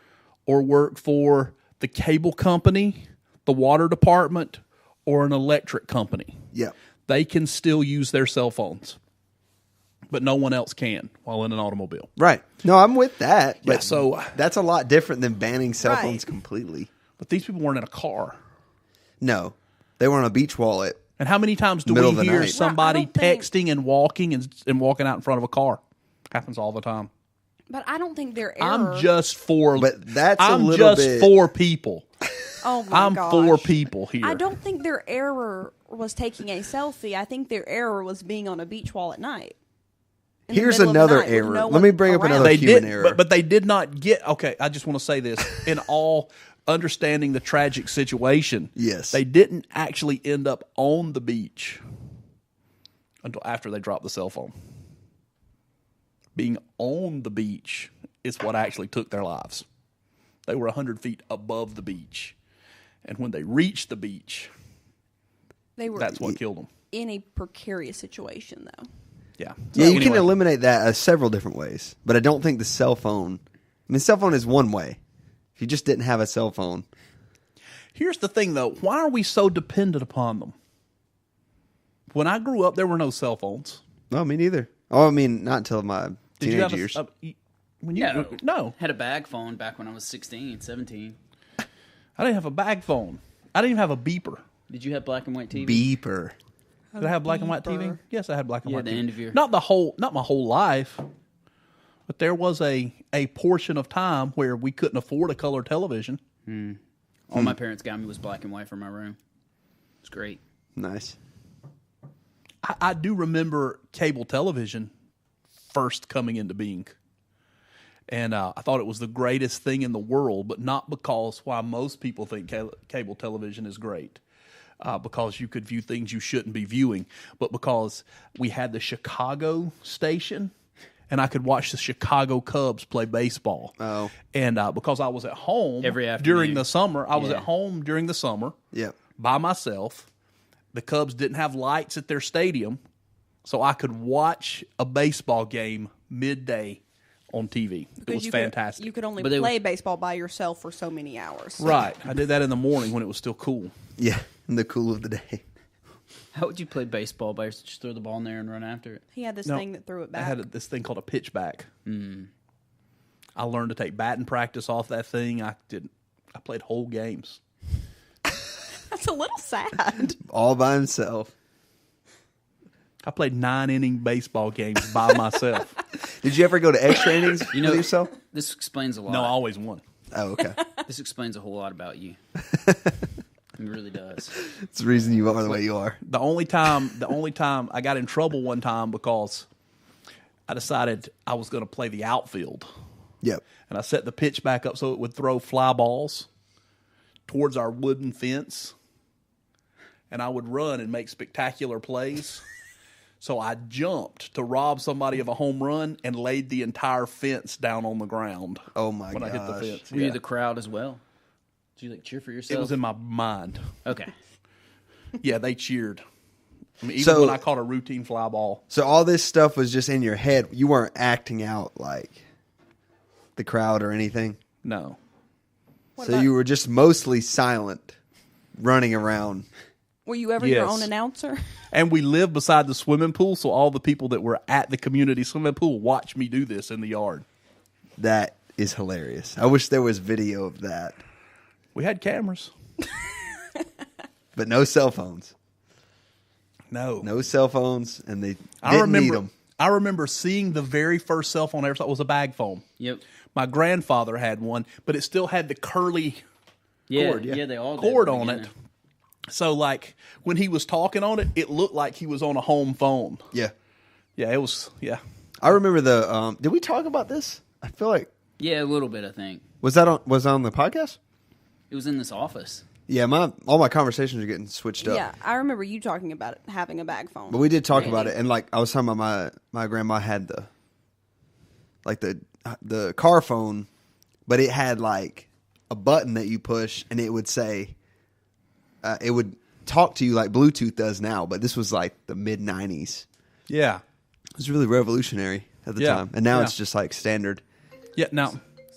or work for the cable company, the water department, or an electric company. Yeah, They can still use their cell phones, but no one else can while in an automobile. right. No, I'm with that. But Yeah, so- that's a lot different than banning cell Right. phones completely. But these people weren't in a car. No, they were on a beach wall at And how many times do Middle we of the hear night. somebody Right, I don't think- texting and walking and walking out in front of a car? Happens all the time. But I don't think their error. I'm just for. But that's a I'm little just bit- for people. Oh my I'm gosh. for people here. I don't think their error was taking a selfie. I think their error was being on a beach wall at night. In the Here's middle of the another night with error. no Let me one bring up around. another They human did, error. but they did not get. Okay, I just want to say this in all understanding the tragic situation. Yes. they didn't actually end up on the beach until after they dropped the cell phone. Being on the beach is what actually took their lives. They were 100 feet above the beach, and when they reached the beach, They were that's what killed them. in a precarious situation, though. Yeah. Yeah, So you can anyway. eliminate that several different ways, but I don't think the cell phone. I mean, cell phone is one way. If you just didn't have a cell phone, Here's the thing, though. Why are we so dependent upon them? When I grew up, there were no cell phones. No, me neither. Oh, I mean, not until my Did you teenage have years. No. Had a bag phone back when I was 16, 17. I didn't have a bag phone. I didn't even have a beeper. Did you have black and white TV? Beeper. Did I have black and white TV? Beeper. Yes, I had black and Yeah, white the TV. end of your- Not my whole life, but there was a portion of time where we couldn't afford a color television. All my parents got me was black and white for my room. It's great. Nice. I do remember cable television first coming into being. And I thought it was the greatest thing in the world, but not because why most people think cable television is great. Because you could view things you shouldn't be viewing, but because we had the Chicago station, and I could watch the Chicago Cubs play baseball. Oh. And because I was at home Every afternoon. during the summer, I was Yeah. at home during the summer Yep. by myself. The Cubs didn't have lights at their stadium, so I could watch a baseball game midday on TV. It was fantastic. You could only But they play baseball by yourself for so many hours. Right. I did that in the morning when it was still cool. Yeah, in the cool of the day. How would you play baseball by just throw the ball in there and run after it? He had this No, thing that threw it I back. had this thing called a pitchback. I learned to take batting practice off that thing. I played whole games. That's a little sad. All by himself. I played 9-inning baseball games by myself. Did you ever go to extra innings You know, with yourself? This explains a lot. No, I always won. Oh, okay. This explains a whole lot about you. It really does. It's the reason you are the way you are. The only time I got in trouble one time because I decided I was going to play the outfield. Yep. And I set the pitch back up so it would throw fly balls towards our wooden fence. And I would run and make spectacular plays. So I jumped to rob somebody of a home run and laid the entire fence down on the ground. Oh, my when I hit the gosh. fence. Were you the crowd as well? Did you like cheer for yourself? It was in my mind. Okay. Yeah, they cheered. I mean, even So- when I caught a routine fly ball. So all this stuff was just in your head. You weren't acting out like the crowd or anything. No. What So about- you were just mostly silent, running around. Were you ever your Yes. own announcer? And we lived beside the swimming pool, so all the people that were at the community swimming pool watched me do this in the yard. That is hilarious. I wish there was video of that, We had cameras. but no cell phones. No. No cell phones, and they I didn't need remember them. I remember seeing the very first cell phone I ever saw was a bag phone. Yep. My grandfather had one, but it still had the curly Yeah, cord, yeah, they all did cord at the on it. beginning. So like when he was talking on it, it looked like he was on a home phone. Yeah, Yeah, it was. Yeah, I remember the. Did we talk about this? I feel like Yeah, a little bit, I think. was on the podcast? It was in this office. Yeah, all my conversations are getting switched up. Yeah, I remember you talking about it, having a bag phone. But we did talk Really? about it, and like I was talking about my grandma had the car phone, but it had like a button that you push, and it would say, it would talk to you like Bluetooth does now. But this was like the mid '90s. yeah, It was really revolutionary at the Yeah, time, and now yeah. it's just like standard. yeah. Now,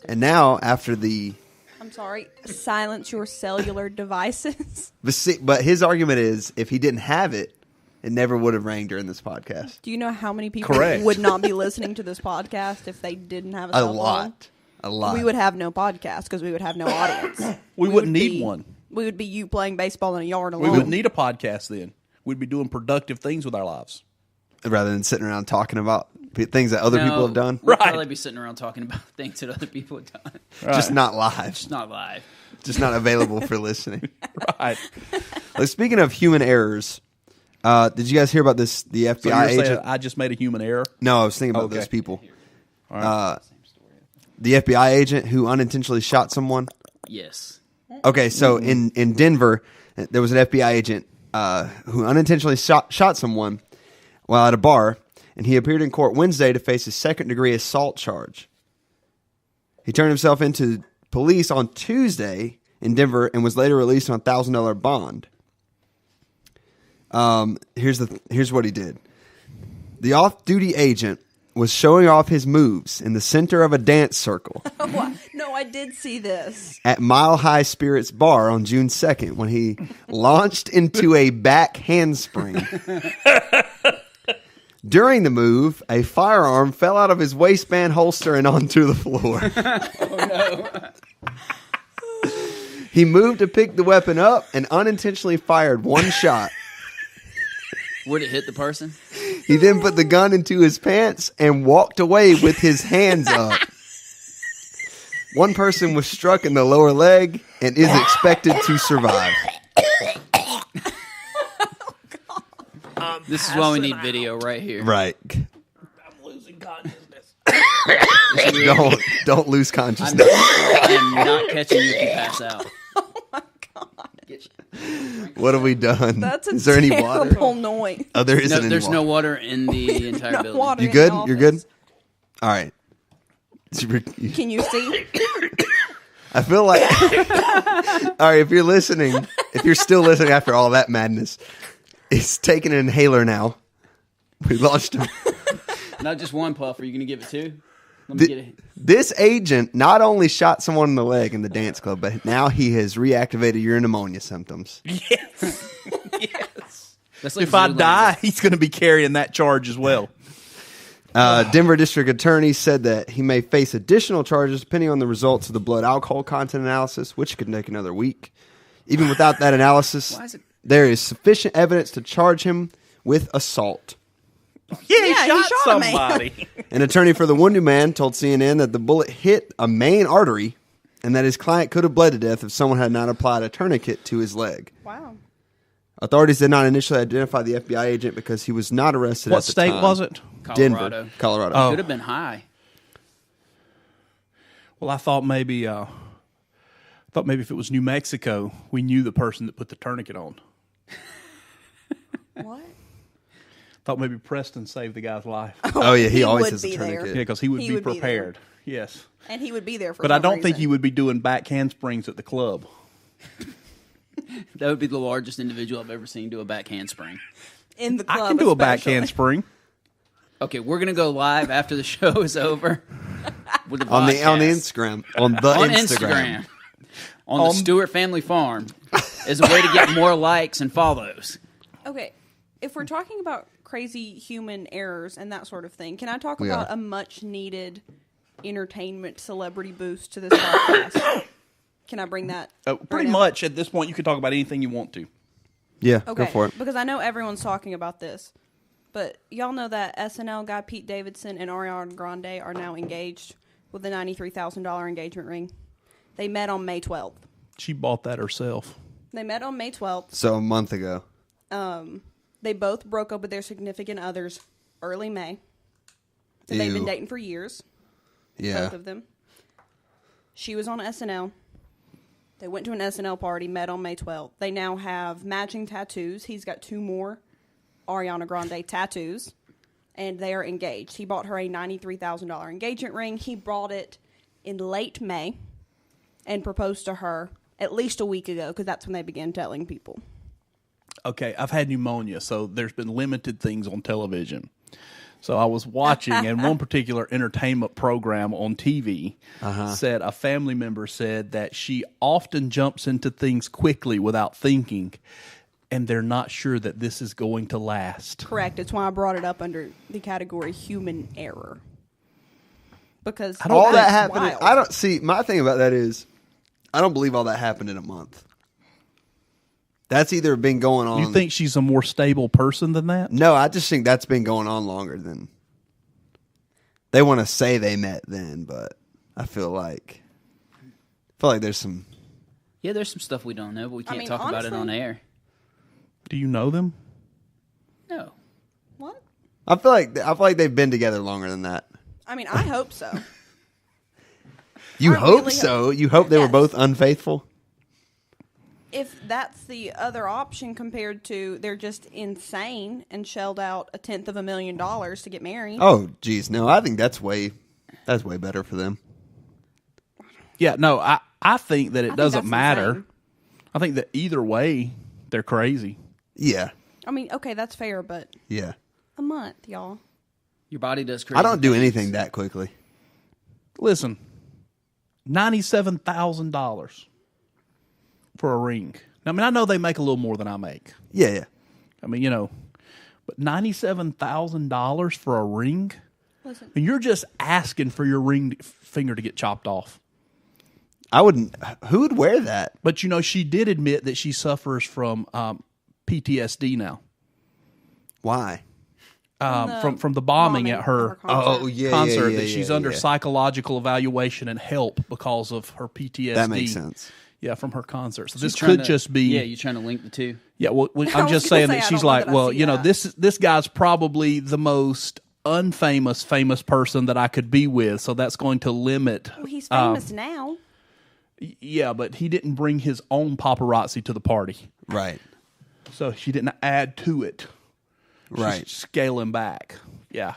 And now after the, I'm sorry. Silence your cellular devices. but his argument is if he didn't have it, it never would have rang during this podcast. Do you know how many people Correct. would not be listening to this podcast if they didn't have a A cell phone? lot. We would have no podcast because we would have no audience. we wouldn't need be- one. We would be you playing baseball in a yard We alone. wouldn't need a podcast then. We'd be doing productive things with our lives. Rather than sitting around talking about things that other people have done, We'd Right. probably be sitting around talking about things that other people have done. just not live, It's not live. just not available for listening. Right. Like, speaking of human errors, did you guys hear about this? The So FBI you're saying agent. I just made a human error? No, I was thinking about Okay. those people. All right. The FBI agent who unintentionally shot someone. Yes. Okay, so in Denver, there was an FBI agent who unintentionally shot someone while at a bar, and he appeared in court Wednesday to face a second-degree assault charge. He turned himself into police on Tuesday in Denver and was later released on a $1,000 bond. Here's what he did. The off-duty agent was showing off his moves in the center of a dance circle. No, I did see this. At Mile High Spirits Bar on June 2nd when he launched into a back handspring. During the move, a firearm fell out of his waistband holster and onto the floor. Oh, no. He moved to pick the weapon up and unintentionally fired one shot. Would it hit the person? He then put the gun into his pants and walked away with his hands up. One person was struck in the lower leg and is expected to survive. This is why we need video right here. Right. I'm losing consciousness. Don't lose consciousness. I am not catching you if you pass out. What have we done? That's a Is there any terrible water? noise. Oh, there isn't any There's water. no water in the entire No building. water You in good? the You're good? office. All right. Can you see? I feel like... All right, if you're listening, if you're still listening after all that madness, he's taking an inhaler now. We lost him. Not just one puff. Are you going to give it two? Let me get it. This agent not only shot someone in the leg in the dance club, but now he has reactivated your pneumonia symptoms. Yes. Yes. That's like If I Zoolander. die, he's going to be carrying that charge as well. Denver District Attorney said that he may face additional charges depending on the results of the blood alcohol content analysis, which could take another week. Even without that analysis, Why is it- there is sufficient evidence to charge him with assault. Yeah, Yeah, he he shot shot a man. somebody. An attorney for the wounded man told CNN that the bullet hit a main artery and that his client could have bled to death if someone had not applied a tourniquet to his leg. Wow. Authorities did not initially identify the FBI agent because he was not arrested What at the state time. was it? Denver, Colorado. Colorado. Oh. Could have been high. Well, I thought maybe if it was New Mexico, we knew the person that put the tourniquet on. What? Thought maybe Preston saved the guy's life. Oh, yeah, he He always would has a be there. tourniquet. Yeah, because he would He be would be there. prepared. Yes. And he would be there for But I some don't think reason. he would be doing back handsprings at the club. That would be the largest individual I've ever seen do a back handspring. in the club. I can do a back especially. handspring. Okay, we're going to go live after the show is over. With the On the podcast. Instagram. On the On Instagram. Instagram. On the Stewart Family Farm is a way to get more likes and follows. Okay, if we're talking about crazy human errors and that sort of thing, can I talk We about are. a much needed entertainment celebrity boost to this podcast? Can I bring that? Pretty right now? much at this point, you can talk about anything you want to. Yeah, Okay, go for it. because I know everyone's talking about this, but y'all know that SNL guy Pete Davidson and Ariana Grande are now engaged with a $93,000 engagement ring. They met on May 12th. She bought that herself. They met on May 12th. So a month ago. They both broke up with their significant others early May. And they've been Ew. dating for years, Yeah. both of them. She was on SNL. They went to an SNL party, met on May 12th. They now have matching tattoos. He's got 2 more Ariana Grande tattoos, and they are engaged. He bought her a $93,000 engagement ring. He brought it in late May and proposed to her at least a week ago, because that's when they began telling people. Okay, I've had pneumonia, so there's been limited things on television. So I was watching, and one particular entertainment program on TV said a family member said that she often jumps into things quickly without thinking, and they're not sure that this is going to last. Correct. It's why I brought it up under the category human error. Because All that that's happened. wild. I don't see. My thing about that is, I don't believe all that happened in a month. That's either been going on. You think she's a more stable person than that? No, I just think that's been going on longer than. They want to say they met then, but I feel like there's some. Yeah, there's some stuff we don't know, but we can't mean, talk about it on honestly- air. Do you know them? No. What? I feel like they've been together longer than that. I mean, I hope so. You I hope really so. You hope they were Yes. both unfaithful. If that's the other option compared to they're just insane and shelled out $1/10,000,000 to get married. Oh, geez, no. I think that's way better for them. Yeah, no, I think that it think doesn't that's matter. insane. I think that either way, they're crazy. Yeah, I mean, okay, that's fair, but yeah. a month, y'all. Your body does crazy I don't do things. anything that quickly. Listen, $97,000 for a ring. I mean, I know they make a little more than I make. Yeah. I mean, but $97,000 for a ring? Listen, And you're just asking for your ring finger to get chopped off. I wouldn't. Who would wear that? But, she did admit that she suffers from PTSD now. Why? From the bombing at her concert. concert, that she's under psychological evaluation and help because of her PTSD. That makes sense. Yeah, from her concert. So She's this trying could to- just be. Yeah, you're trying to link the two. Yeah, well, I'm just saying that she's like, well, this guy's probably the most famous person that I could be with, so that's going to limit. Well, he's famous now. Yeah, but he didn't bring his own paparazzi to the party, Right. so she didn't add to it. Right. She's scaling back. Yeah.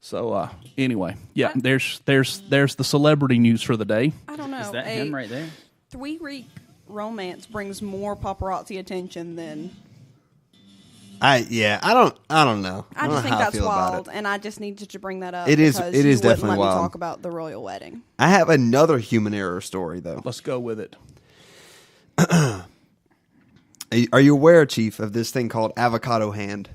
So anyway, yeah, there's the celebrity news for the day. I don't know. Is that him right there? 3-week romance brings more paparazzi attention than. I don't know. I don't just know think how I that's feel about wild, it. and I just needed to bring that up. It is- because it is you wouldn't definitely let wild. me talk about the royal wedding. I have another human error story though. Let's go with it. Are you aware, Chief, of this thing called avocado hand?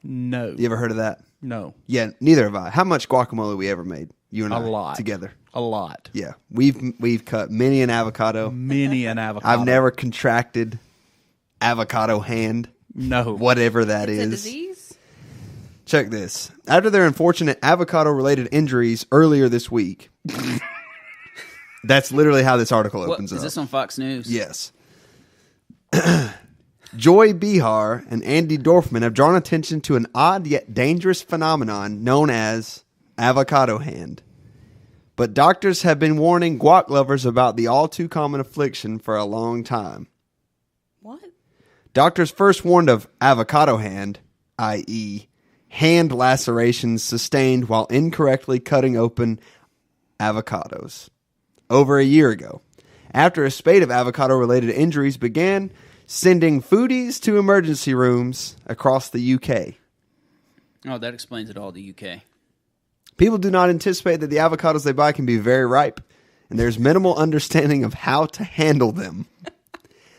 No. You ever heard of that? No. Yeah, neither have I. How much guacamole we ever made? You and A I lot. together. A lot. Yeah, we've cut many an avocado. Many an avocado. I've never contracted avocado hand, No. whatever that It's is. a disease. Check this. After their unfortunate avocado-related injuries earlier this week, that's literally how this article What, opens is up. this on Fox News? Yes. Joy Behar and Andy Dorfman have drawn attention to an odd yet dangerous phenomenon known as avocado hand. But doctors have been warning guac lovers about the all too common affliction for a long time. What? Doctors first warned of avocado hand, i.e., hand lacerations sustained while incorrectly cutting open avocados, over a year ago, after a spate of avocado-related injuries began sending foodies to emergency rooms across the UK. Oh, that explains it all, the UK. People do not anticipate that the avocados they buy can be very ripe, and there's minimal understanding of how to handle them.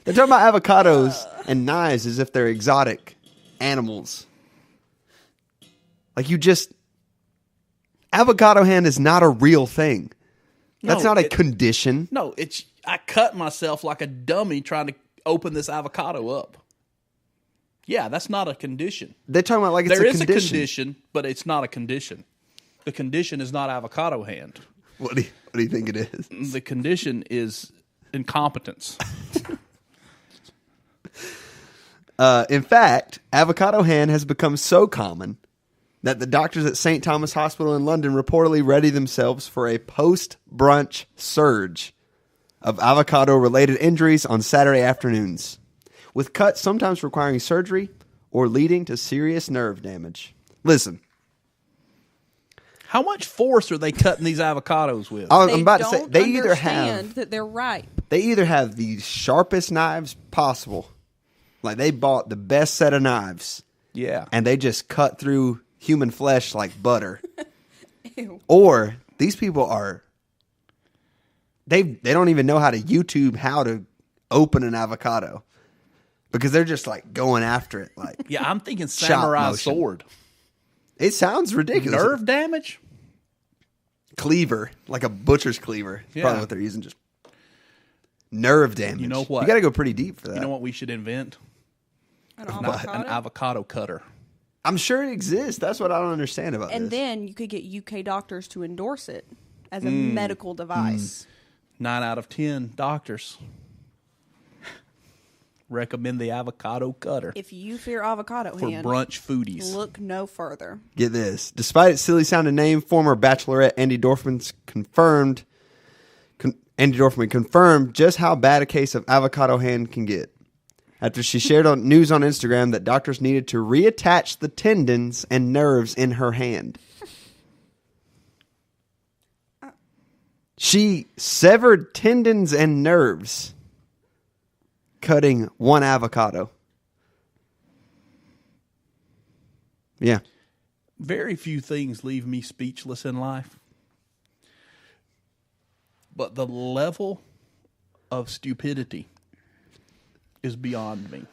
They're talking about avocados and knives as if they're exotic animals. Like avocado hand is not a real thing. That's No, not a condition. No, I cut myself like a dummy trying to open this avocado up. Yeah, that's not a condition. They're talking about like it's There a is condition. a condition, but it's not a condition. The condition is not avocado hand. What do you think it is? The condition is incompetence. In fact, avocado hand has become so common that the doctors at St. Thomas Hospital in London reportedly ready themselves for a post-brunch surge of avocado-related injuries on Saturday afternoons, with cuts sometimes requiring surgery or leading to serious nerve damage. Listen, How much force are they cutting these avocados with? I'm about to say don't they either understand have that they're ripe. the sharpest knives possible, like they bought the best set of knives, Yeah. and they just cut through human flesh like butter. Ew. Or these people they don't even know how to YouTube how to open an avocado, because they're just like going after it like Yeah, I'm thinking Chop samurai motion. sword. it sounds ridiculous. Nerve damage? Cleaver, like a butcher's cleaver. Is Yeah. probably what they're using. Just nerve damage. You know what? You got to go pretty deep for that. You know what we should invent? An An avocado. avocado cutter. I'm sure it exists. That's what I don't understand about And this. then you could get UK doctors to endorse it as a medical device. 9 out of 10 doctors recommend the avocado cutter If you fear avocado for hand, brunch foodies. look no further. Get this. Despite its silly sounding name, former Bachelorette Andy Dorfman confirmed just how bad a case of avocado hand can get after she shared news on Instagram that doctors needed to reattach the tendons and nerves in her hand. She severed tendons and nerves cutting one avocado. Yeah. Very few things leave me speechless in life. But the level of stupidity is beyond me.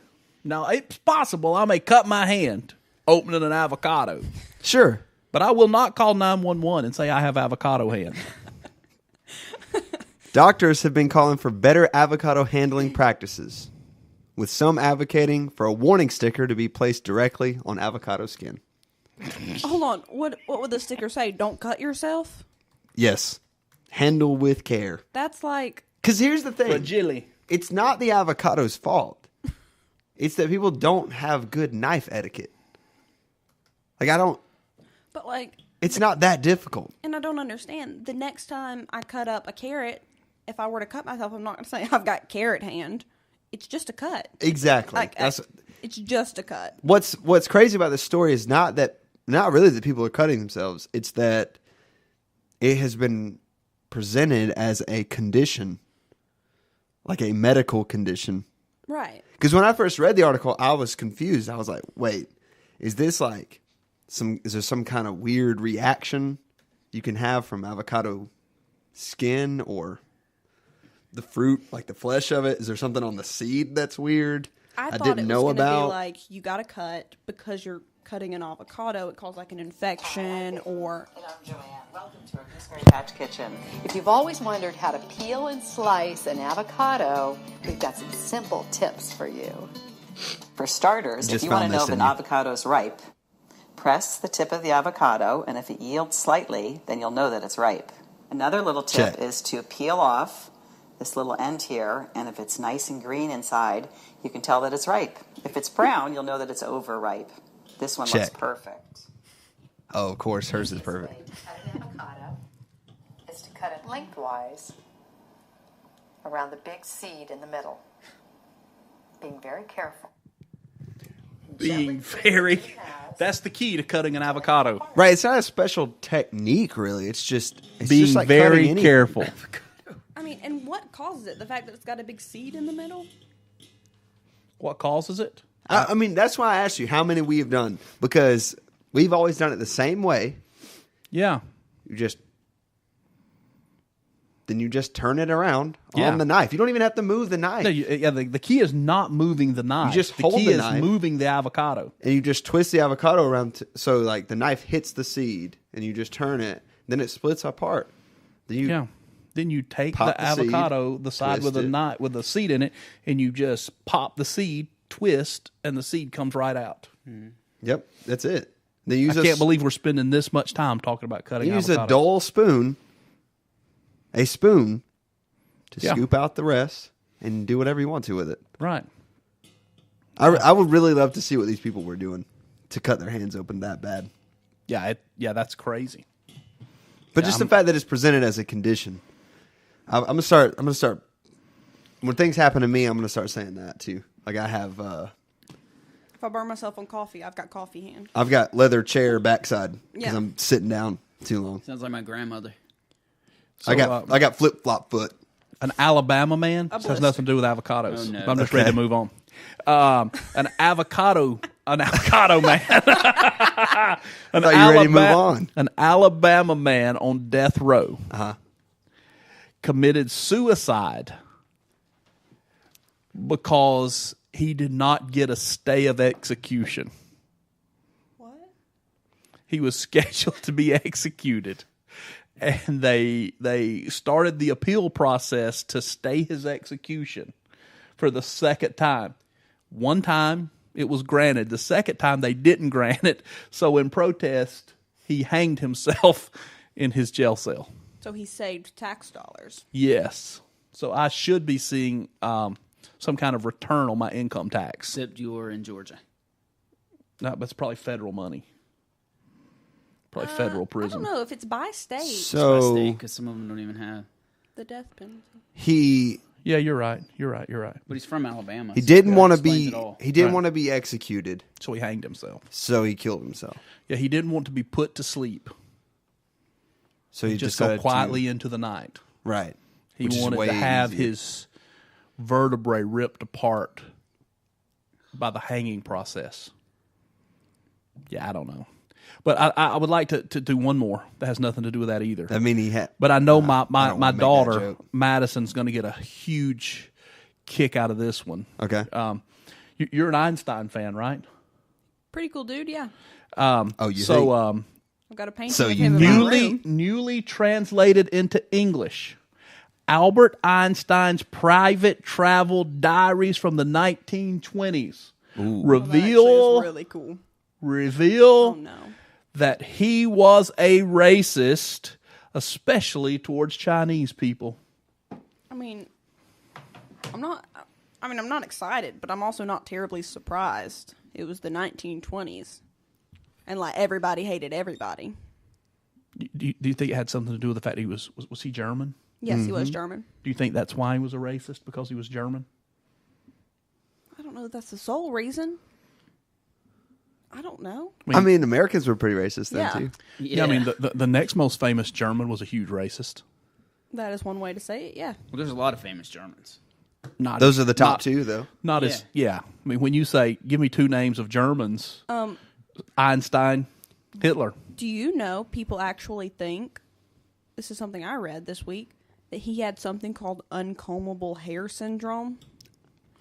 Now, it's possible I may cut my hand opening an avocado, Sure. but I will not call 911 and say I have avocado hand. Doctors have been calling for better avocado handling practices, with some advocating for a warning sticker to be placed directly on avocado skin. Hold on. What would the sticker say? Don't cut yourself? Yes. Handle with care. That's like... Because here's the thing. Fragile. It's not the avocado's fault. It's that people don't have good knife etiquette. Like, But like... It's not that difficult. And I don't understand. The next time I cut up a carrot, if I were to cut myself, I'm not going to say I've got carrot hand. It's just a cut. Exactly. Like, it's just a cut. What's crazy about this story is not really that people are cutting themselves. It's that it has been presented as a condition, like a medical condition. Right. Because when I first read the article, I was confused. I was like, wait, is there some kind of weird reaction you can have from avocado skin or the fruit, like the flesh of it? Is there something on the seed that's weird? I thought didn't it know was going to about. be like, you got to cut because you're cutting an avocado. It causes like an infection or... And I'm Joanne. Welcome to our Gooseberry Patch Kitchen. If you've always wondered how to peel and slice an avocado, we've got some simple tips for you. For starters, if Just you want to found know this if in an you. avocado is ripe, press the tip of the avocado, and if it yields slightly, then you'll know that it's ripe. Another little tip Check. is to peel off this little end here, and if it's nice and green inside, you can tell that it's ripe. If it's brown, you'll know that it's overripe. This one looks Check. perfect. Oh, of course, hers is perfect. Way to cut an avocado is to cut it lengthwise around the big seed in the middle. Being very careful. That's the key to cutting an avocado. Right, it's not a special technique, really. It's just Being like very cutting any- careful. I mean, and what causes it? The fact that it's got a big seed in the middle? What causes it? I mean, that's why I asked you how many we have done, because we've always done it the same way. Yeah. Then you just turn it around Yeah. on the knife. You don't even have to move the knife. No, the key is not moving the knife. You just the hold key the is knife. moving the avocado. And you just twist the avocado around so like the knife hits the seed, and you just turn it. Then it splits apart. Then you take pop the the seed, avocado, the side with twist the it. knife with the seed in it, and you just pop the seed, twist, and the seed comes right out. Yep, that's it. They I use can't believe we're spending this much time talking about cutting use avocado. a dull spoon, to scoop out the rest and do whatever you want to with it. Right. I would really love to see what these people were doing to cut their hands open that bad. Yeah, that's crazy. But just the fact that it's presented as a condition, I'm gonna start. When things happen to me, I'm gonna start saying that too. Like I have, If I burn myself on coffee, I've got coffee hand. I've got leather chair backside because Yeah. I'm sitting down too long. Sounds like my grandmother. So, I got flip flop foot. An Alabama man. This has blister. nothing to do with avocados. Oh, no. I'm just ready to move on. An avocado man. I thought you were ready to move on. An Alabama man on death row committed suicide because he did not get a stay of execution. What? He was scheduled to be executed, and they started the appeal process to stay his execution for the second time. One time it was granted. The second time they didn't grant it. So in protest, he hanged himself in his jail cell. So he saved tax dollars. Yes. So I should be seeing some kind of return on my income tax. Except you're in Georgia. No, but it's probably federal money. Probably federal I prison. don't know if it's by state. So Because some of them don't even have. The death penalty. he Yeah, you're right. You're right. But he's from Alabama. he so didn't that want to explains be it all. he didn't Right. want to be executed, So he hanged himself. so he killed himself. Yeah, he didn't want to be put to sleep. So he Just go decided quietly into the night. right. He Which is wanted way to have easier. his vertebrae ripped apart by the hanging process. Yeah, I don't know. But I would like to do one more that has nothing to do with that either. I mean, he had. But I know my don't wanna make that daughter, joke. Madison's going to get a huge kick out of this one. Okay. You're an Einstein fan, right? Pretty cool dude, yeah. You So think? I've got a painting So of you him in my room. newly translated into English. Albert Einstein's private travel diaries from the 1920s reveal Well, that actually is really cool. reveal Oh no. that he was a racist, especially towards Chinese people. I mean, I'm not excited, but I'm also not terribly surprised. It was the 1920s, and like everybody hated everybody. Do you think it had something to do with the fact he was he German? Yes, he was German. Do you think that's why he was a racist, because he was German? I don't know if that's the sole reason. I don't know. I mean, Americans were pretty racist then Yeah. too. Yeah, I mean, the next most famous German was a huge racist. That is one way to say it. Yeah. Well, there's a lot of famous Germans. Not Those are the top not- two, though. Not as I mean, when you say, give me two names of Germans, Einstein, Hitler. Do you know people actually think, this is something I read this week, that he had something called uncombable hair syndrome?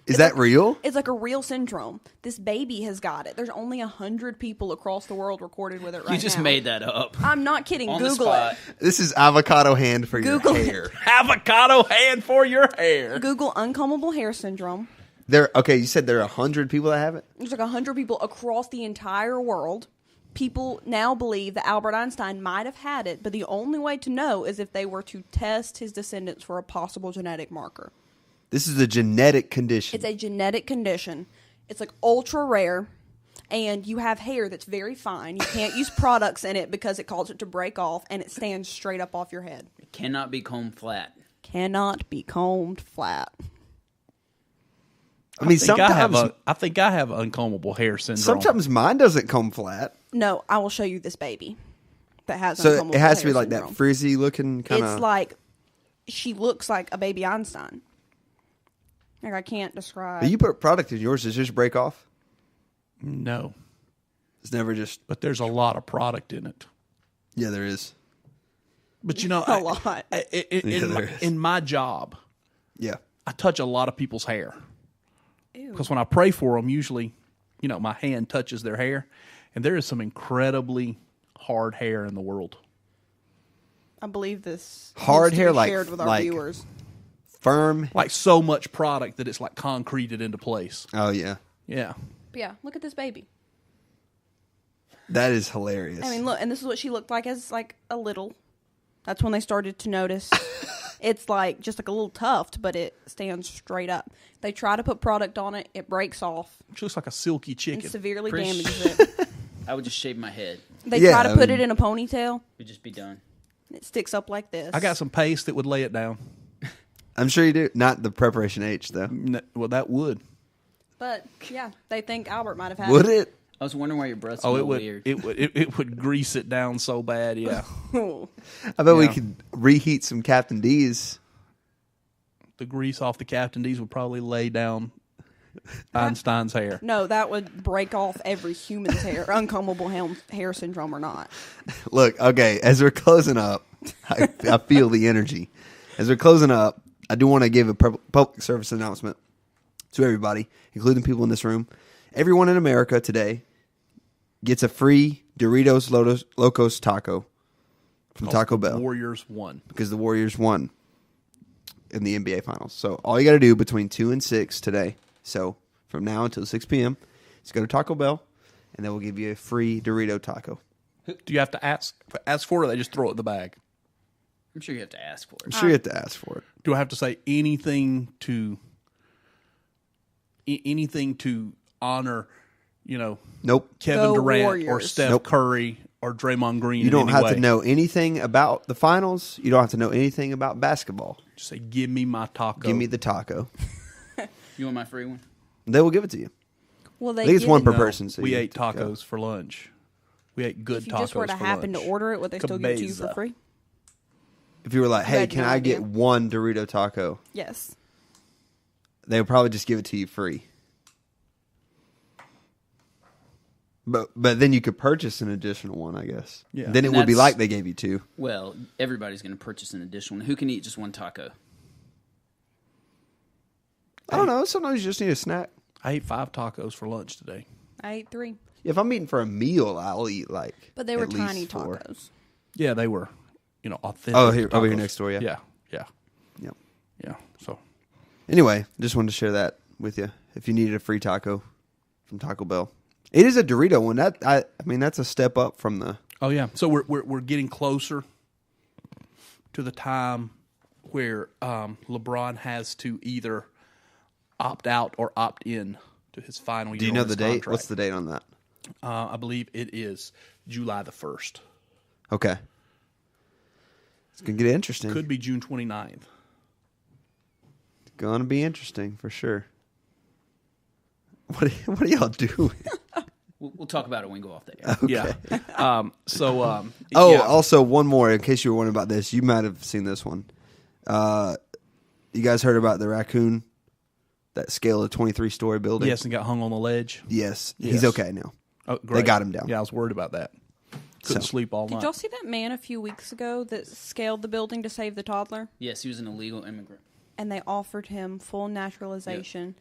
Is that real? It's like a real syndrome. This baby has got it. There's only 100 people across the world recorded with it right now. You just made that up. I'm not kidding. On the Google spot. it. This is avocado hand for Google your it. hair. Avocado hand for your hair. Google uncombable hair syndrome. You said there are 100 people that have it? There's like 100 people across the entire world. People now believe that Albert Einstein might have had it, but the only way to know is if they were to test his descendants for a possible genetic marker. This is a genetic condition. It's a genetic condition. It's like ultra rare, and you have hair that's very fine. You can't use products in it because it causes it to break off, and it stands straight up off your head. It cannot be combed flat. Cannot be combed flat. I mean, I think I have uncombable hair syndrome. sometimes mine doesn't come flat. No, I will show you this baby that has So uncombable it has to be hair like syndrome. that frizzy looking kind It's of. like she looks like a baby Einstein. Like I can't describe. You put product in yours, does yours break off? No, It's never just. but there's a lot of product in it. Yeah, there is. But you know, A lot. there is. in my job, Yeah. I touch a lot of people's hair. Ew. Because when I pray for them, usually, my hand touches their hair, and there is some incredibly hard hair in the world. I believe this Hard needs to hair, be like- shared with our like- viewers. Firm. Like so much product that it's like concreted into place. Oh, yeah. Yeah. But yeah, look at this baby. That is hilarious. I mean, look, and this is what she looked like as like a little. That's when they started to notice. It's like just like a little tuft, but it stands straight up. They try to put product on it, it breaks off She looks like a silky and chicken. severely Pretty damages it. I would just shave my head. They Yeah, try to I put mean- it in a ponytail. It'd just be done. It sticks up like this. I got some paste that would lay it down. I'm sure you do. Not the preparation H, though. Well, that would. But yeah, they think Albert might have had Would it? I was wondering why your breath Oh, smelled it would. weird. It would grease it down so bad. Yeah. Oh. I bet we Yeah. could reheat some Captain D's. The grease off the Captain D's would probably lay down Einstein's hair. No, that would break off every human's hair, uncombable hair syndrome or not. Look, okay, as we're closing up, I feel the energy. As we're closing up, I do want to give a public service announcement to everybody, including people in this room. Everyone in America today gets a free Doritos Locos taco from Taco Bell Warriors won. because the Warriors won in the NBA Finals. So all you got to do between 2 and 6 today, so from now until 6 p.m., is go to Taco Bell, and they will give you a free Dorito taco. Do you have to ask for it, or they just throw it in the bag? I'm sure you have to ask for I'm it. sure you have to ask for it. Do I have to say anything to honor, Nope. Kevin Go Durant or Warriors. Steph Nope. Curry or Draymond Green? You don't in any have way? to know anything about the finals. You don't have to know anything about basketball. Just say, "Give me my taco." Give me the taco. You want my free one? They will give it to you. Well, they I think it's give one it- per No, person. So we you ate have to go. tacos for lunch. We ate good If you tacos just were to for happen lunch. to order it, would they still give it to you for Cabeza. free? If you were like, hey, had can no I idea. get one Dorito taco? Yes. They would probably just give it to you free. But then you could purchase an additional one, I guess. Yeah. Then it And would be that's- like they gave you 2. Well, everybody's going to purchase an additional one. Who can eat just one taco? I don't know. Sometimes you just need a snack. I ate 5 tacos for lunch today. I ate 3, If I'm eating for a meal, I'll eat like. but they were at least tiny 4. tacos. Yeah, they were, authentic. Oh, here, over here tacos. next door. Yeah. Yeah. Yep. Yeah. So Anyway, just wanted to share that with you. If you needed a free taco from Taco Bell, it is a Dorito one. I mean, that's a step up from the. Oh yeah, so we're getting closer to the time where LeBron has to either opt out or opt in to his final year. Do you know on the his date? contract. What's the date on that? I believe it is July the 1st. Okay. It's gonna get interesting. Could be June 29th. It's gonna be interesting for sure. What are y'all doing? We'll talk about it when we go off the air. Yeah. Oh, yeah. also one more in case you were wondering about this. You might have seen this one. You guys heard about the raccoon that scaled a 23-story building? Yes, and got hung on the ledge. Yes. He's Yes. okay now. Oh, great. They got him down. Yeah, I was worried about that. Couldn't So- sleep all Did night. y'all see that man a few weeks ago that scaled the building to save the toddler? Yes, he was an illegal immigrant. And they offered him full naturalization.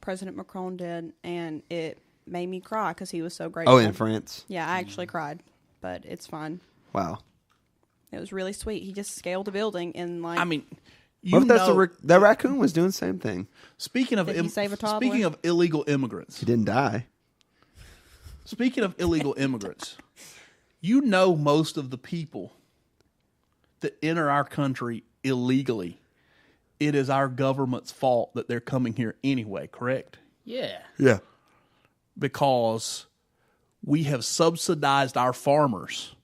President Macron did, and it made me cry because he was so grateful. Oh, in France. Yeah, I actually cried, but it's fine. Wow. It was really sweet. He just scaled a building in like. I mean, What if that's know, that raccoon was doing the same thing? speaking of Did he save a toddler? speaking of illegal immigrants. He didn't die. Speaking of illegal immigrants, most of the people that enter our country illegally, it is our government's fault that they're coming here anyway, correct? Yeah. Yeah. Because we have subsidized our farmers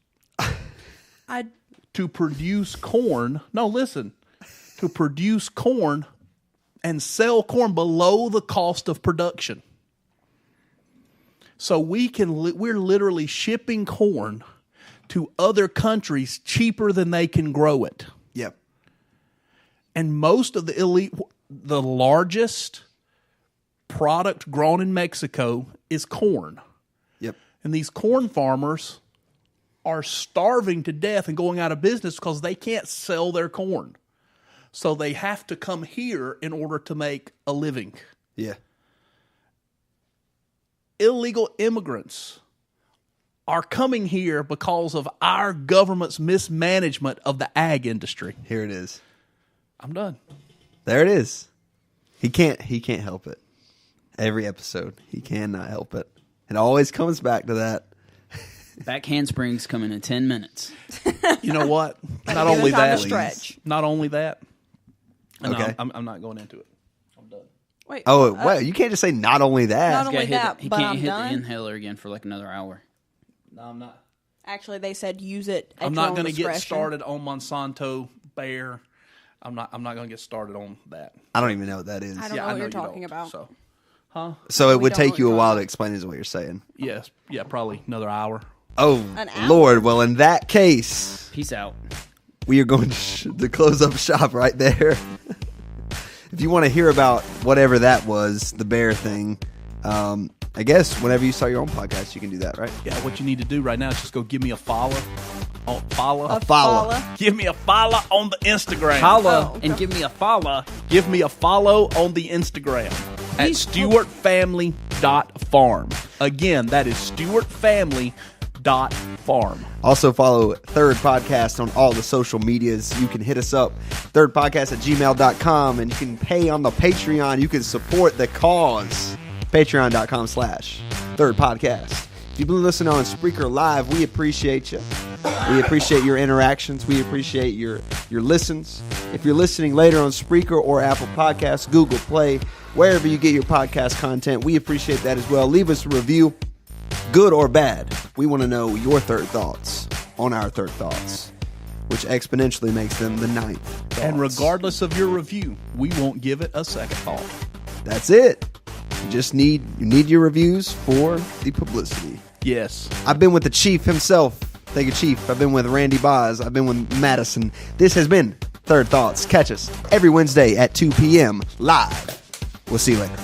I to produce corn. No, listen, to produce corn and sell corn below the cost of production. So we're literally shipping corn to other countries cheaper than they can grow it. Yep. And most of the largest product grown in Mexico is corn. Yep. And these corn farmers are starving to death and going out of business because they can't sell their corn. So they have to come here in order to make a living. Yeah. Illegal immigrants are coming here because of our government's mismanagement of the ag industry. Here it is. I'm done. There it is. He can't help it. Every episode, he cannot help it. It always comes back to that. Back handsprings coming in 10 minutes. You know what? Not Give only it time that. to stretch. Not only that. And Okay. I'm not going into it. I'm done. wait. Oh, well, you can't just say not only that. Not only He that, he but can't I'm hit done. the inhaler again for like another hour. No, I'm not. Actually, they said use it. At I'm your not own going to get discretion. started on Monsanto Bayer. I'm not going to get started on that. I don't even know what that is. I don't know what you're talking about. So, So it We would don't know take what you a you're while talking to explain is what you're saying. yes, yeah, probably another hour. Oh, An hour? Lord. Well, in that case, Peace out. we are going to close up shop right there. If you want to hear about whatever that was, the bear thing, I guess whenever you start your own podcast, you can do that, right? Yeah, what you need to do right now is just go give me a follow. Follow. Follow. Give me a follow on the Instagram. Holla Oh, okay. and give me a follow. Give me a follow on the Instagram at stewartfamily.farm. Again, that is stewartfamily.farm. Also follow Third Podcast on all the social medias. You can hit us up, thirdpodcast@gmail.com, and you can pay on the Patreon. You can support the cause. Patreon.com/Third Podcast. If you've been listening on Spreaker Live, we appreciate you. We appreciate your interactions. We appreciate your listens. If you're listening later on Spreaker or Apple Podcasts, Google Play, wherever you get your podcast content, we appreciate that as well. Leave us a review, good or bad. We want to know your third thoughts on our third thoughts, which exponentially makes them the ninth thoughts. And regardless of your review, we won't give it a second thought. That's it. You just need your reviews for the publicity. Yes. I've been with the Chief himself. Thank you, Chief. I've been with Randy Boz. I've been with Madison. This has been Third Thoughts. Catch us every Wednesday at 2 p.m. live. We'll see you later.